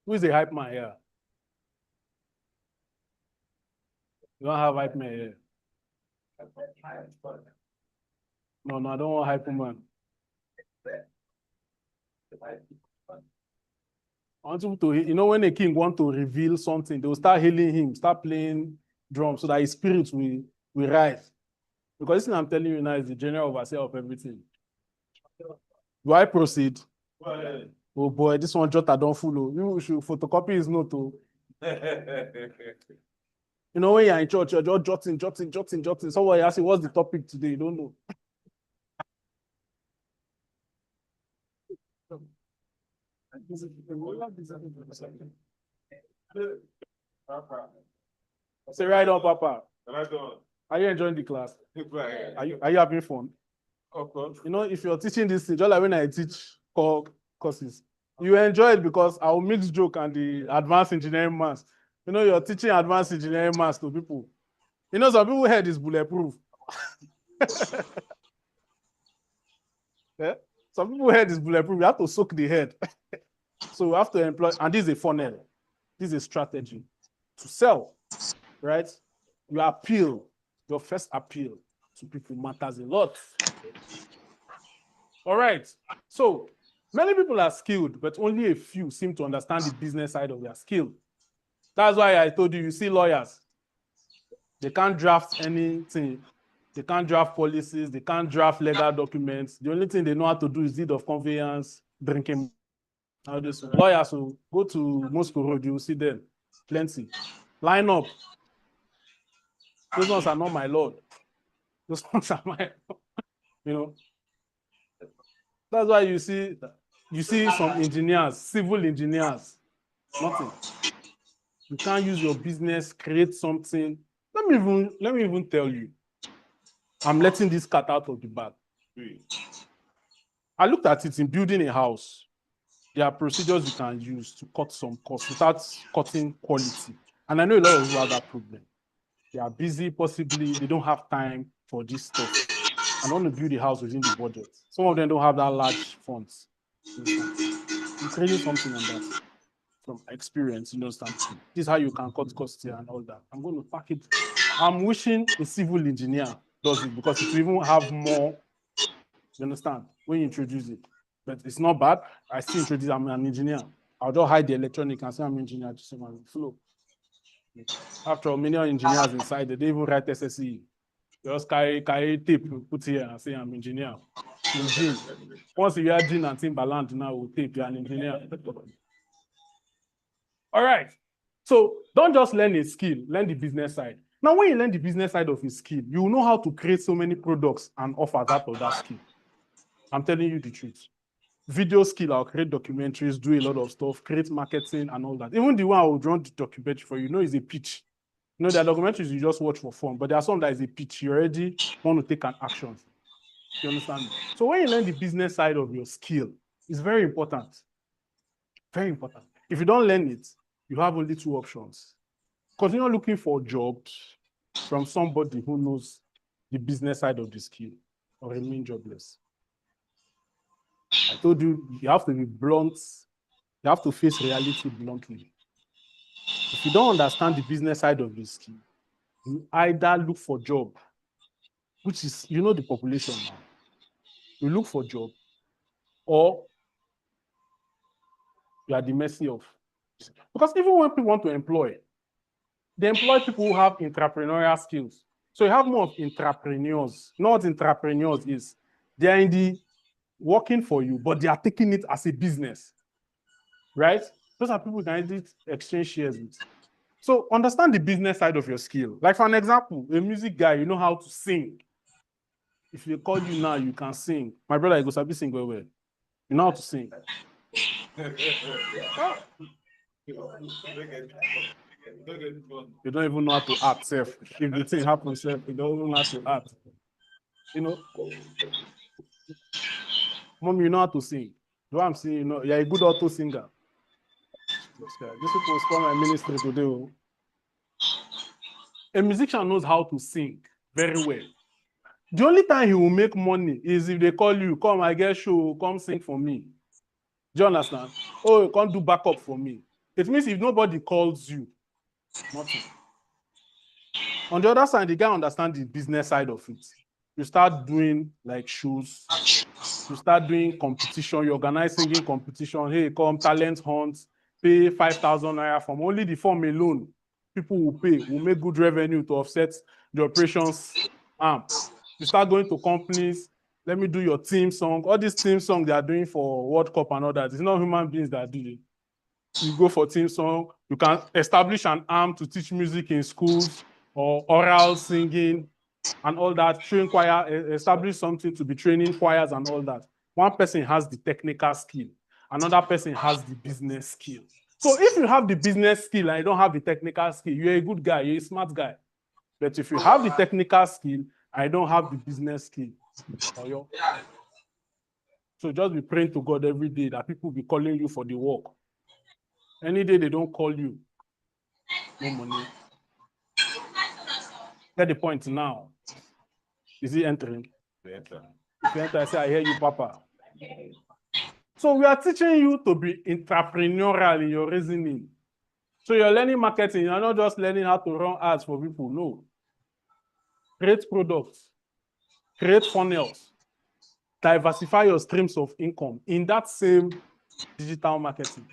Who is the hype man here? You don't have hype man here. No, I don't want hype man. I want you to, you know, when a king want to reveal something, they will start hailing him, start playing drums so that his spirit will rise. Because this thing I'm telling you now is the general overseer of everything. Do I proceed? Well, Oh boy, this one Jota don't follow. You should photocopy his note. Oh. You know, when you're in church, you're just jotting. Someone asks you, what's the topic today? You don't know. Say right on, Papa. right on. Are you enjoying the class? Right. Are you having fun? Of course. You know, if you're teaching this thing, just like when I teach courses, you enjoy it because I'll mix joke and the advanced engineering maths. You know, you're teaching advanced engineering maths to people. You know, some people head is bulletproof. Yeah? Some people head is bulletproof. You have to soak the head. So you have to employ, and this is a funnel. This is a strategy to sell, right? You appeal, your first appeal to people matters a lot. All right. So many people are skilled, but only a few seem to understand the business side of their skill. That's why I told you see lawyers. They can't draft anything. They can't draft policies. They can't draft legal documents. The only thing they know how to do is deed of conveyance, drinking. Now, this lawyers will go to Moscow Road, you will see them. Plenty. Line up. Those ones are not my lord. Those ones are my, you know. That's why you see some engineers, civil engineers, nothing. You can't use your business, create something. Let me even tell you. I'm letting this cat out of the bag. I looked at it in building a house. There are procedures you can use to cut some costs without cutting quality. And I know a lot of people have that problem. They are busy, possibly they don't have time for this stuff. And want to build a house within the budget. Some of them don't have that large funds. I'm creating something on that from experience, you understand? This is how you can cut costs here and all that. I'm going to pack it. I'm wishing a civil engineer does it because it will even have more, you understand, when you introduce it. But it's not bad. I still introduce, I'm an engineer. I'll just hide the electronic and say I'm an engineer to say my flow. After all, many engineers inside, they don't even write SSE. Just carry tape, put here and say I'm an engineer. Once you hear Gene and Timbaland now with tape, you're an engineer. All right. So don't just learn a skill, learn the business side. Now, when you learn the business side of a skill, you will know how to create so many products and offers out of that skill. I'm telling you the truth. Video skill, I'll create documentaries, do a lot of stuff, create marketing and all that. Even the one I will run the documentary for you know is a pitch. You know, there are documentaries you just watch for fun, but there are some that is a pitch. You already want to take an action. You understand? So when you learn the business side of your skill, it's very important. Very important. If you don't learn it, you have only two options. Continue looking for jobs from somebody who knows the business side of the skill or remain jobless. I told you, you have to be blunt. You have to face reality bluntly. If you don't understand the business side of the skill, you either look for job, which is, you know, the population now. You look for job, or you are at the mercy of. Because even when people want to employ, they employ people who have entrepreneurial skills. So you have more of entrepreneurs. You know what entrepreneurs is? They are in the working for you, but they are taking it as a business, right? Those are people that can exchange shares with. So understand the business side of your skill. Like for an example, a music guy, you know how to sing. If they call you now, you can sing. My brother, you go sabi sing well. You know how to sing. You don't even know how to act, self. If the thing happens, self, you don't even know how to act. You know, mom, you know how to sing. Do I'm saying, you know, you're a good auto singer. This people spoil my ministry today. Oh. A musician knows how to sing very well. The only time he will make money is if they call you, come, I get show, come sing for me. Do you understand? Oh, you can't do backup for me. It means if nobody calls you, nothing. On the other side, the guy understands the business side of it. You start doing like shows, you start doing competition, you organize singing competition. Hey, come talent hunt, pay 5,000 naira from only the form alone. People will pay, will make good revenue to offset the operations arm. You start going to companies, let me do your team song. All these team songs they are doing for World Cup and all that, it's not human beings that do it. You go for team song, you can establish an arm to teach music in schools or oral singing and all that, train choir, establish something to be training choirs and all that. One person has the technical skill, another person has the business skill. So if you have the business skill and you don't have the technical skill, you're a good guy, you're a smart guy. But if you have the technical skill and you don't have the business skill, Oyo. So just be praying to God every day that people be calling you for the work. Any day they don't call you, no money. Get the point now. Is he entering? If you enter, I say, I hear you, Papa. So we are teaching you to be entrepreneurial in your reasoning. So you're learning marketing. You're not just learning how to run ads for people. No. Create products. Create funnels. Diversify your streams of income in that same digital marketing.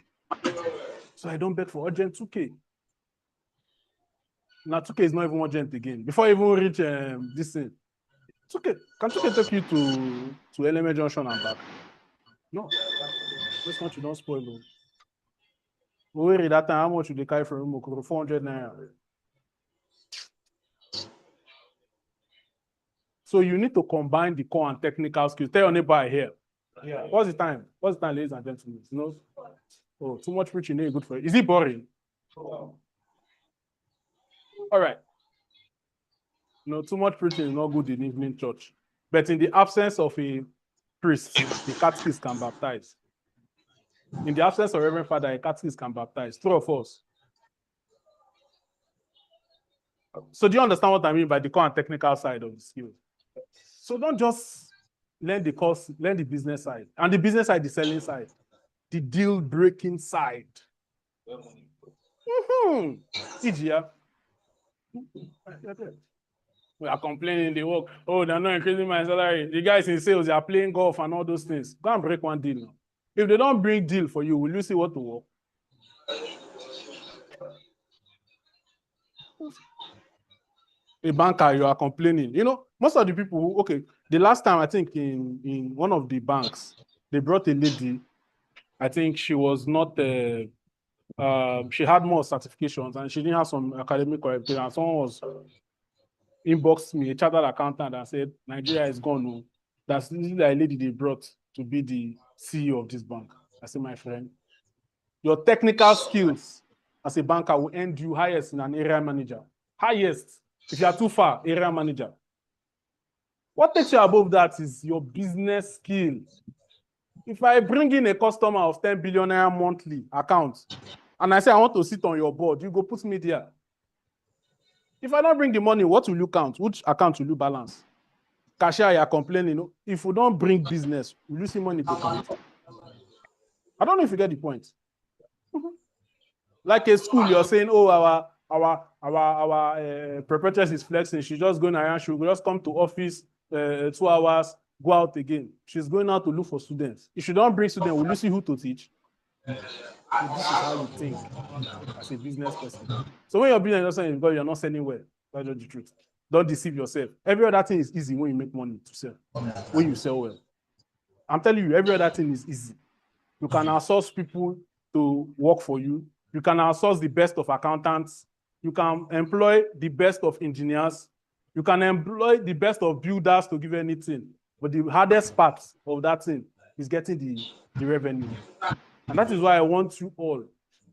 So I don't beg for urgent 2K. Now 2K is not even urgent again. Before you even reach this thing, 2K, can 2K take you to Element Junction and back? No. This country don't spoil though. We read that time, how much would they carry from Mokoro? 400 naira. So you need to combine the core and technical skills. Tell your neighbor here. Yeah. What's the time? What's the time, ladies and gentlemen? You know? Oh, too much preaching ain't good for you. Is it boring? Oh. All right. No, too much preaching is not good in evening church. But in the absence of a priest, the catechist can baptize. In the absence of Reverend Father, a catechist can baptize. True or false? So do you understand what I mean by the core and technical side of the skills? So don't just learn the course, learn the business side. And the business side, the selling side. The deal-breaking side. EGR. We are complaining the work. Oh, they're not increasing my salary. The guys in sales, they are playing golf and all those things. Go and break one deal now. If they don't bring deal for you, will you see what to work? A banker, you are complaining. You know, most of the people who, okay, the last time I think in one of the banks, they brought a lady. I think she was not, she had more certifications and she didn't have some academic qualifications. Someone was inboxed me, a chartered accountant, and said, Nigeria is gone. No. That's the lady they brought to be the CEO of this bank. I said, my friend, your technical skills as a banker will end you highest in an area manager. Highest. If you are too far, area manager. What takes you above that is your business skill. If I bring in a customer of 10 billion naira monthly account, and I say I want to sit on your board, you go put me there. If I don't bring the money, what will you count? Which account will you balance? Cashier, you are complaining. If we don't bring business, will you see money to count? I don't know if you get the point. Like a school, you're saying, oh, our proprietress is flexing. She's just going around. She will just come to office 2 hours, go out again. She's going out to look for students. If you don't bring students, will you see who to teach? So this is how you think as a business person. So when you're business person, because you're not selling well, that's just the truth. Don't deceive yourself. Every other thing is easy when you make money to sell. When you sell well. I'm telling you, every other thing is easy. You can outsource people to work for you. You can outsource the best of accountants. You can employ the best of engineers. You can employ the best of builders to give anything. But the hardest part of that thing is getting the revenue. And that is why I want you all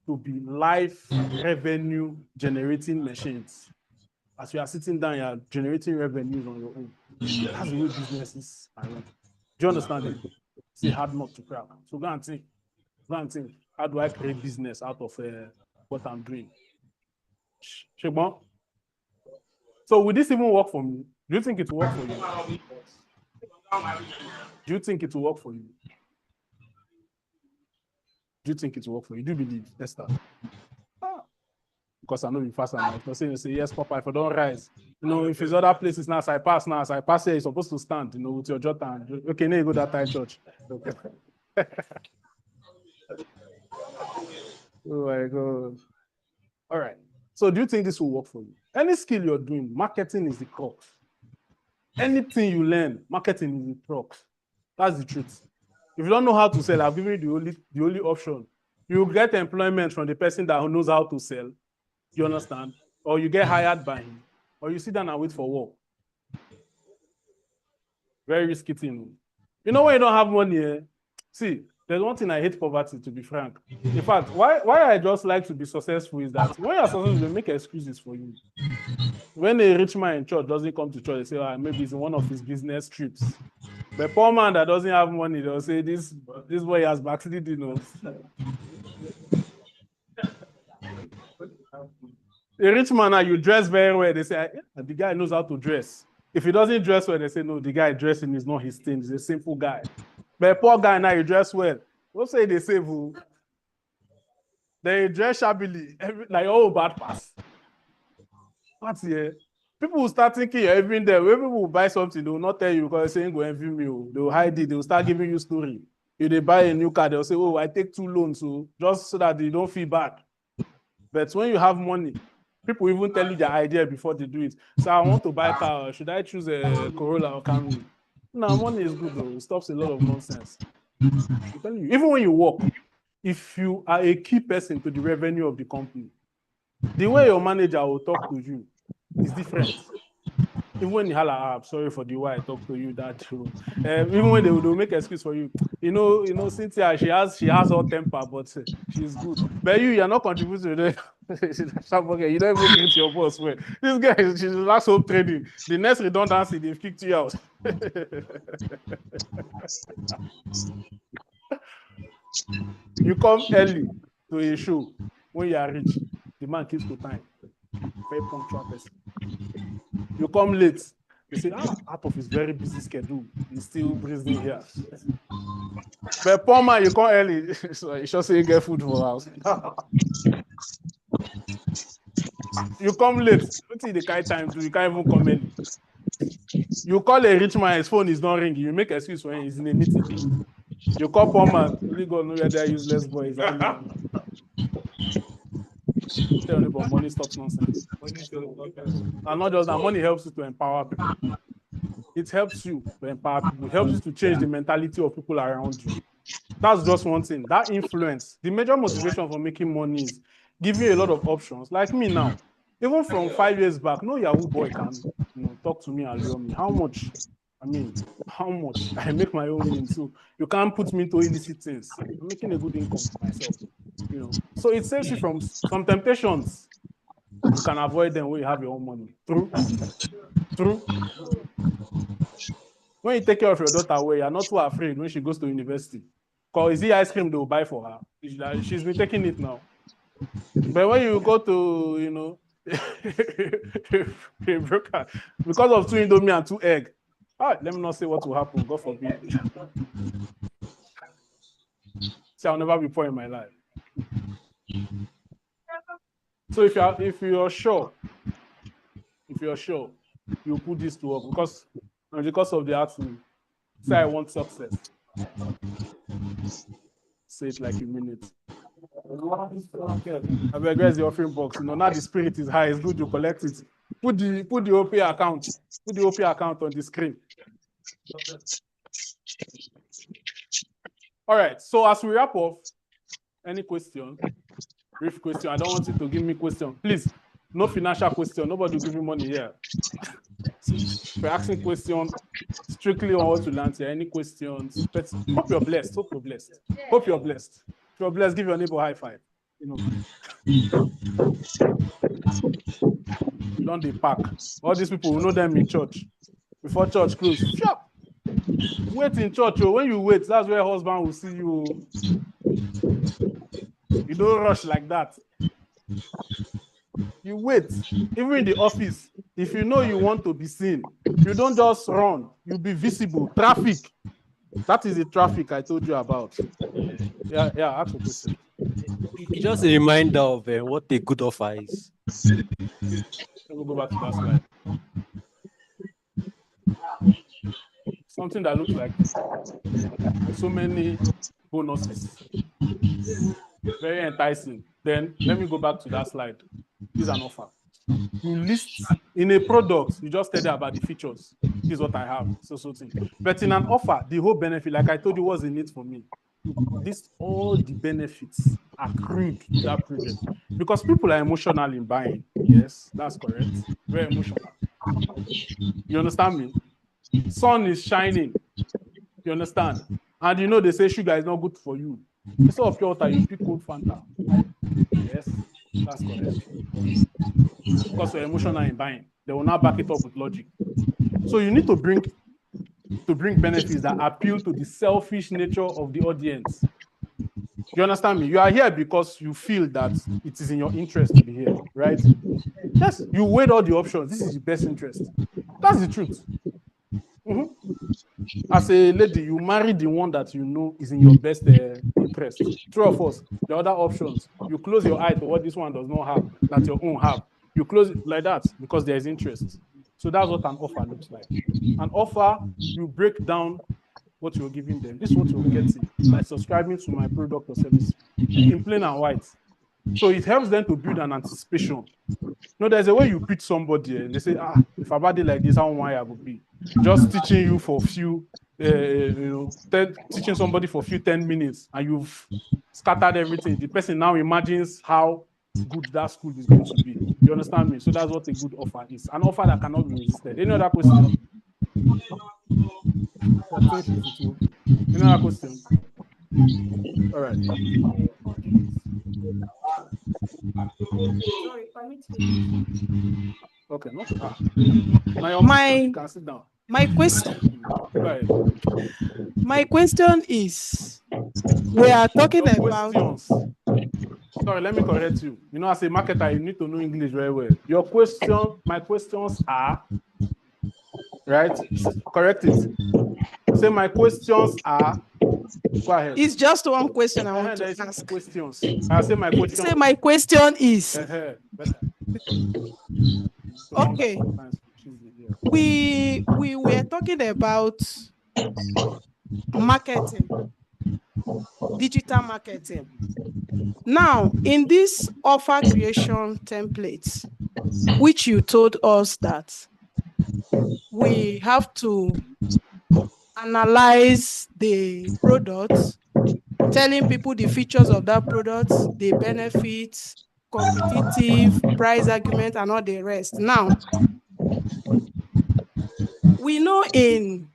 to be live revenue generating machines. As you are sitting down, you are generating revenues on your own. That's the way businesses are run. Do you understand it? It's a hard nut to crack. So go and think. Go and think. How do I create business out of what I'm doing? Shebon? So will this even work for me? Do you think it will work for you? Do you think it will work for you? Do you think it will work for you? Do you believe? Let's start. Because I know you fast and I'm not saying you say, yes, Papa, if I don't rise. You know, if it's other places now, as I pass here, you're supposed to stand, you know, with your jota. Okay, now you go that time church. Okay. Oh my God. All right. So do you think this will work for you? Any skill you're doing, marketing is the crux. Anything you learn, marketing is the crux. That's the truth. If you don't know how to sell, I've given you the only option. You get employment from the person that knows how to sell. You understand? Or you get hired by him. Or you sit down and wait for work. Very risky thing. You know when you don't have money, see, there's one thing I hate poverty, to be frank. In fact, why I just like to be successful is that when you're successful, they make excuses for you. When a rich man in church doesn't come to church, they say, maybe it's one of his business trips. But poor man that doesn't have money, they'll say, this boy has backslid, you know. A rich man, you dress very well, they say, the guy knows how to dress. If he doesn't dress well, they say, no, the guy dressing is not his thing. He's a simple guy. But a poor guy now, you dress well. Don't say they save you. They dress shabbily, like, oh, bad pass. What's here? People will start thinking you're envying them. When people will buy something, they will not tell you because they're saying, go envy me. They will hide it. They will start giving you story. If they buy a new car, they'll say, oh, I take 2 loans, so just so that they don't feel bad. But when you have money, people even tell you their idea before they do it. So I want to buy a car. Should I choose a Corolla or Camry? No, money is good though. It stops a lot of nonsense. I'm telling you, even when you work, if you are a key person to the revenue of the company, the way your manager will talk to you is different. Even when you holler, I'm sorry for the way I talk to you, that even when they'll make excuse for you. You know, Cynthia, she has all temper, but she's good. But you're not contributing to it. You don't even greet your boss well. This guy, she's last home trading. The next redundancy, they've kicked you out. You come early to a show when you are rich. The man keeps to time. Very punctual person. You come late. You say, out of his very busy schedule, he's still breathing here. But poor man, you come early. So you should say you get food for house. You come late. What is the kind of time? You can't even come early. You call a rich man, his phone is not ringing. You make excuse when he's in a meeting. You call poor man, really go know where they're useless boys. Tell me about money stops nonsense. And not just that, money helps you to empower people. It helps you to empower people. It helps you to change the mentality of people around you. That's just one thing. That influence, the major motivation for making money is giving you a lot of options. Like me now, even from 5 years back, no Yahoo boy can talk to me and lure me. How much? How much? I make my own means. So you can't put me into illicit things. I'm making a good income for myself. So it saves you from some temptations. You can avoid them when you have your own money. True. When you take care of your daughter well, you're not too afraid when she goes to university. Because is the ice cream they will buy for her? She's been taking it now. But when you go to, a broker, because of 2 Indomie and 2 egg, let me not say what will happen. God forbid. See, I'll never be poor in my life. So if you're sure, you put this to work because of the accident. Say I want success. Say it like you mean it. I beg, where's the offering box? Now the spirit is high. It's good you collect it. Put the OP account. Put the OP account on the screen. All right. So as we wrap up, any question? Brief question. I don't want you to give me question. Please, no financial question. Nobody will give you money here. If you're asking questions strictly on what to learn here, any questions? But hope you're blessed. Hope you're blessed. Hope you're blessed. If you're blessed, give your neighbor a high five. Don't they pack? All these people, we know them in church. Before church close, shop. Wait in church. When you wait, that's where husband will see you. You don't rush like that. You wait. Even in the office, if you know you want to be seen, you don't just run. You be visible. Traffic. That is the traffic I told you about. Yeah, ask a question. It's just a reminder of what a good offer is. Let me go back to that slide. Something that looks like so many bonuses. Very enticing. Then let me go back to that slide. This is an offer. You list in a product, you just tell them about the features. This is what I have. So thing. But in an offer, the whole benefit, like I told you, was in it for me. All the benefits accrued to that project. Because people are emotional in buying. Yes, that's correct. Very emotional. You understand me? Sun is shining. You understand? And they say sugar is not good for you. Instead of pure water, you pick cold Fanta. Yes, that's correct. Because you're emotional in buying. They will now back it up with logic. So you need to bring benefits that appeal to the selfish nature of the audience. You understand me? You are here because you feel that it is in your interest to be here, right? Yes, you weighed all the options. This is the best interest. That's the truth. As a lady, you marry the one that you know is in your best interest. True of us, the other options, you close your eye to what this one does not have, that your own have. You close it like that because there is interest. So that's what an offer looks like. An offer, you break down what you're giving them. This is what you're getting by subscribing to my product or service in plain and white. So it helps them to build an anticipation. No, there's a way you pitch somebody and they say, if I buy it like this, how why I will be just teaching you for a few, teaching somebody for a few 10 minutes and you've scattered everything. The person now imagines how good that school is going to be. You understand me? So that's what a good offer is. An offer that cannot be resisted. Any other question? Any other question? All right. Okay, no. My can sit down. My question. Go ahead. My question is, we are talking about. Questions. Sorry, let me correct you. You know, as a marketer, you need to know English very well. Your question, my questions are, right? Correct it. Say my questions are. Go ahead. It's just one question I want to ask. Questions. I say my question. Say my question is. Okay. We were talking about marketing, digital marketing. Now, in this offer creation template, which you told us that we have to analyze the product, telling people the features of that product, the benefits, competitive, price argument, and all the rest. Now, we know in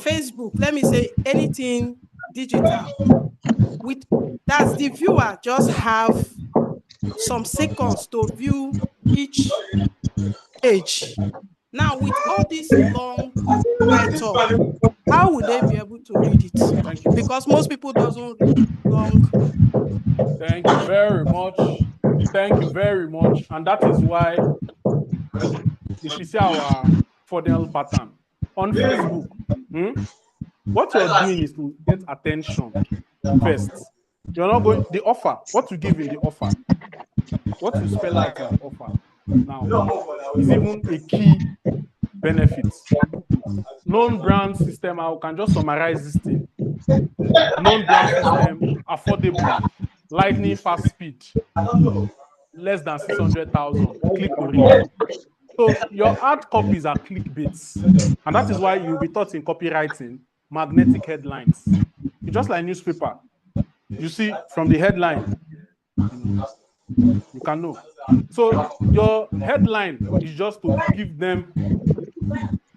Facebook, let me say anything digital, that's the viewer just have some seconds to view each page. Now, with all this long write-up, how would they be able to read it? Thank you. Because most people doesn't read long. Thank you very much. Thank you very much. And that is why, if you see our funnel pattern on Facebook, what you're doing is to get attention first. You're not going the offer. What you give in the offer, what you spell out in the offer now is even a key benefit. Non-brand system, I can just summarize this thing. Non-brand system, affordable, lightning fast speed, less than 600,000. Click to read. So your ad copies are clickbaits, and that is why you'll be taught in copywriting magnetic headlines. It's just like newspaper. You see from the headline, you can know. So your headline is just to give them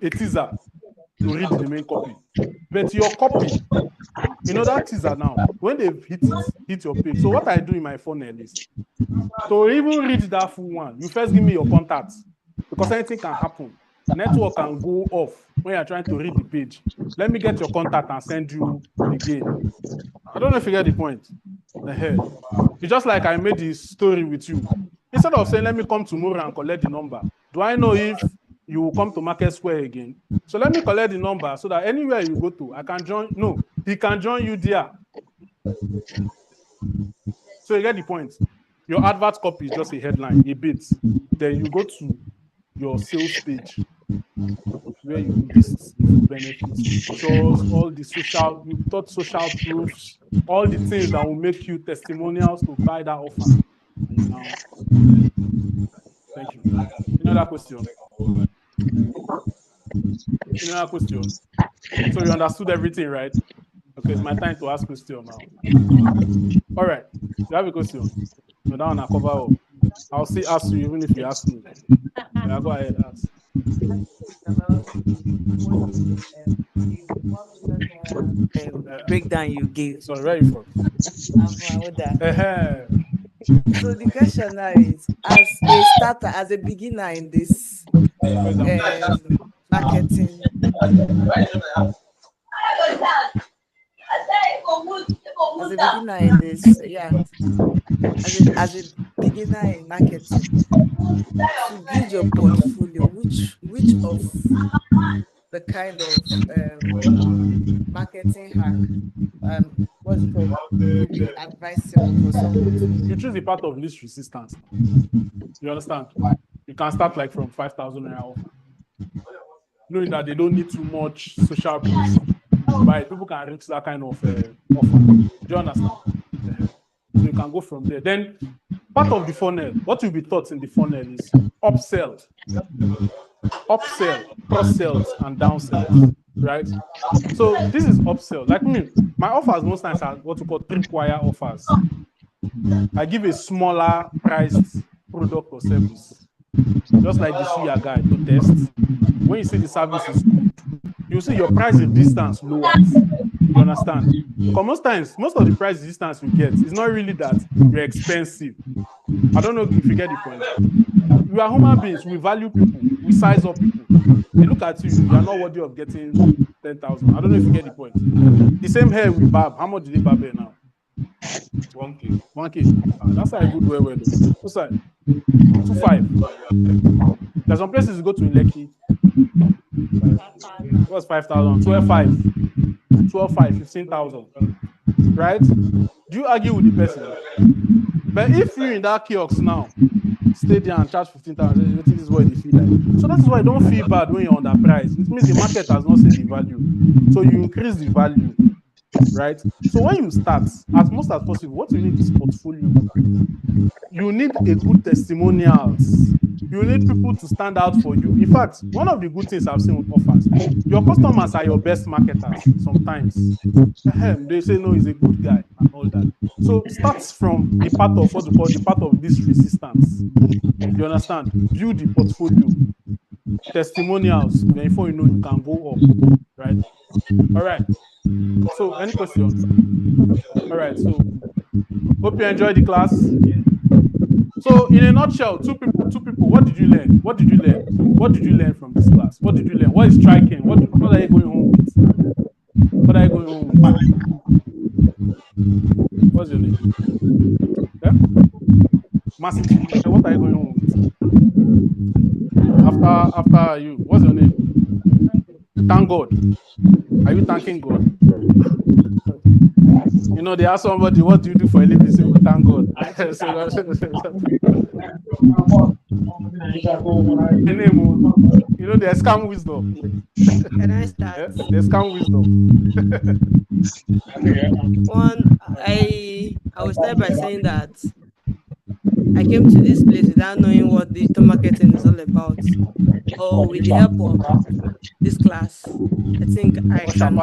a teaser to read the main copy. But your copy, you know that teaser now, when they've hit your page. So what I do in my funnel is to even read that full one, you first give me your contacts. Because anything can happen. Network can go off when you're trying to read the page. Let me get your contact and send you again. I don't know if you get the point. It's just like I made this story with you. Instead of saying, let me come tomorrow and collect the number, do I know if you will come to Market Square again? So let me collect the number so that anywhere you go to, I can join. No, he can join you there. So you get the point. Your advert copy is just a headline, a bit. Then you go to your sales page where you list benefits, shows all the social, you thought social proofs, all the things that will make you testimonials to buy that offer. Now, thank you. Another question? Another question? So you understood everything, right? Okay, it's my time to ask question now. All right, you have a question? No, that one I cover up. I'll still ask you even if you ask me. Yeah, go ahead, ask. Breakdown you gave. So very fun. So the question now is, as a starter, as a beginner in this marketing, as a beginner in this, as a beginner in marketing, to build your portfolio, which of the kind of marketing hack, what's it called, would be advisable for someone to do? You choose the part of least resistance. You understand? You can start like from 5,000 naira offer, knowing that they don't need too much social proof. Right? People can reach that kind of offer. Do you understand? So you can go from there. Then part of the funnel, what will be taught in the funnel is upsell, cross-sells, and downsells. Right? So this is upsell. Like me, my offers most times are what we call tripwire offers. I give a smaller priced product or service, just like the suya guy to test. When you see the service is good, you see your price distance lowers. You understand? Because most times, most of the price distance we get is not really that you're expensive. I don't know if you get the point. We are human beings. We value people. We size up people. They look at you. You are not worthy of getting 10,000. I don't know if you get the point. The same hair with barb. How much did they barb it now? 1K. 1K. That's how I good well. What's that? 2.5. There's some places you go to in Lekki. What's 5,000? 12.5. 12.5. 15,000. Right? Do you argue with the person? But if you're in that kiosk now, stay there and charge 15,000, this is what they feel like. So that's why I don't feel bad when you're underpriced. It means the market has not seen the value. So you increase the value. Right? So when you start, as most as possible, what you need is portfolio. You need a good testimonials. You need people to stand out for you. In fact, one of the good things I've seen with offers, your customers are your best marketers sometimes. They say, no, he's a good guy and all that. So starts from the part of what we call the part of this resistance. You understand? Build the portfolio. Testimonials. Before you know, you can go up. Right? All right. So, any questions? All right. So, hope you enjoyed the class. So, in a nutshell, two people. What did you learn? What did you learn from this class? What did you learn? What is striking? What are you going home with? What are you going home with? What's your name? Yeah? Massively. What are you going home with? After you, what's your name? Thank God. Are you thanking God? You know, they ask somebody, what do you do for a living? Say, thank God. You know, there's scam wisdom. Can I start? Yeah, there's scam wisdom. One, I will start by saying that I came to this place without knowing what digital marketing is all about. Or with the help of this class, I think I can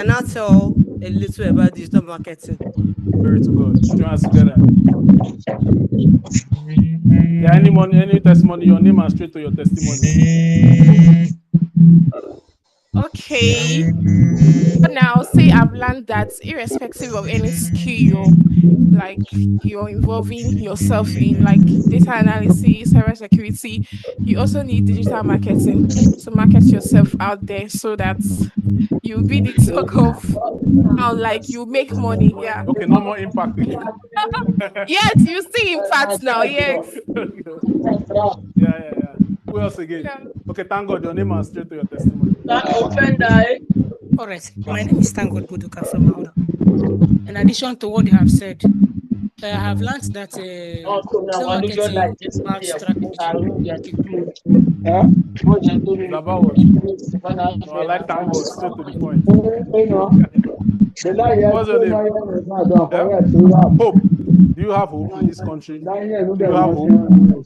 now tell a little about digital marketing. Glory to God. Put your hands together. Yeah, any testimony, your name and straight to your testimony. Okay. Now, say I've learned that irrespective of any skill you're involving yourself in, like data analysis, cybersecurity, you also need digital marketing to market yourself out there so that you'll be the talk of how you make money. Yeah. Okay, no more impact. Yes, you see impact now. Yes. Yeah. Who else again? Yeah. Okay, thank God, your name and straight to your testimony. All right. My name is Thank God Buduka from Mauna. In addition to what you have said, I have learned that marketing smart strategy. About what? No, I like Thank God, straight to the point. What's your name? Yeah? Hope. Do you have hope in this country? Do you have hope?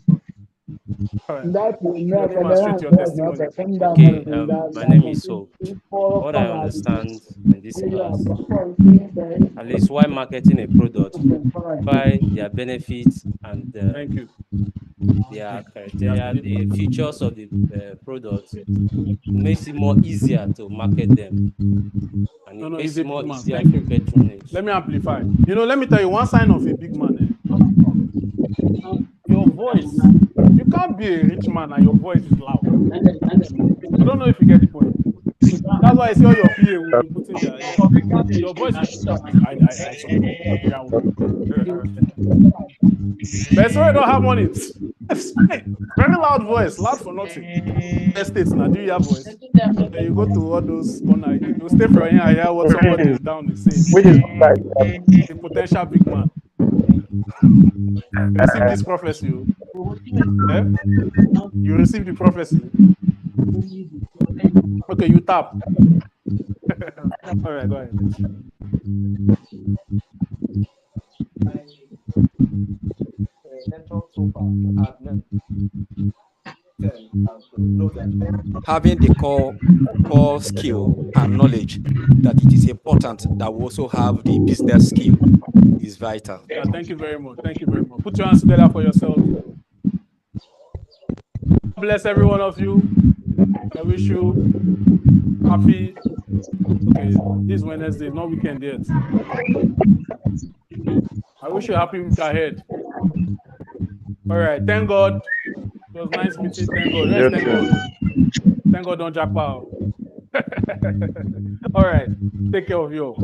Okay, my name is Hope. What I understand in this class, at least why marketing a product, by their benefits and Thank you. their criteria, the features of the product, makes it more easier to market them. And it makes it more easier to patronage. Let me amplify. You know, let me tell you one sign of a big man. Your voice. You can't be a rich man and your voice is loud. I don't know if you get the point. That's why I say all your PA will be putting their your voice is I support. But so you don't have money. It's fine. Very loud voice, loud for nothing. Estates now, do you have voice? Then you go to all those corner, you stay for here and hear what somebody is down is saying. Which is A potential big man. Receive this prophecy. Eh? You receive the prophecy. Okay, you tap. All right, go ahead. Having the core skill and knowledge that it is important that we also have the business skill is vital. Yeah, thank you very much. Thank you very much. Put your hands together for yourself. Bless every one of you. I wish you happy. Okay, this Wednesday, not weekend yet. I wish you a happy week ahead. All right, thank God. It was nice meeting. Thank God. Yes, thank God. Thank God, don't jack out. All right, take care of you.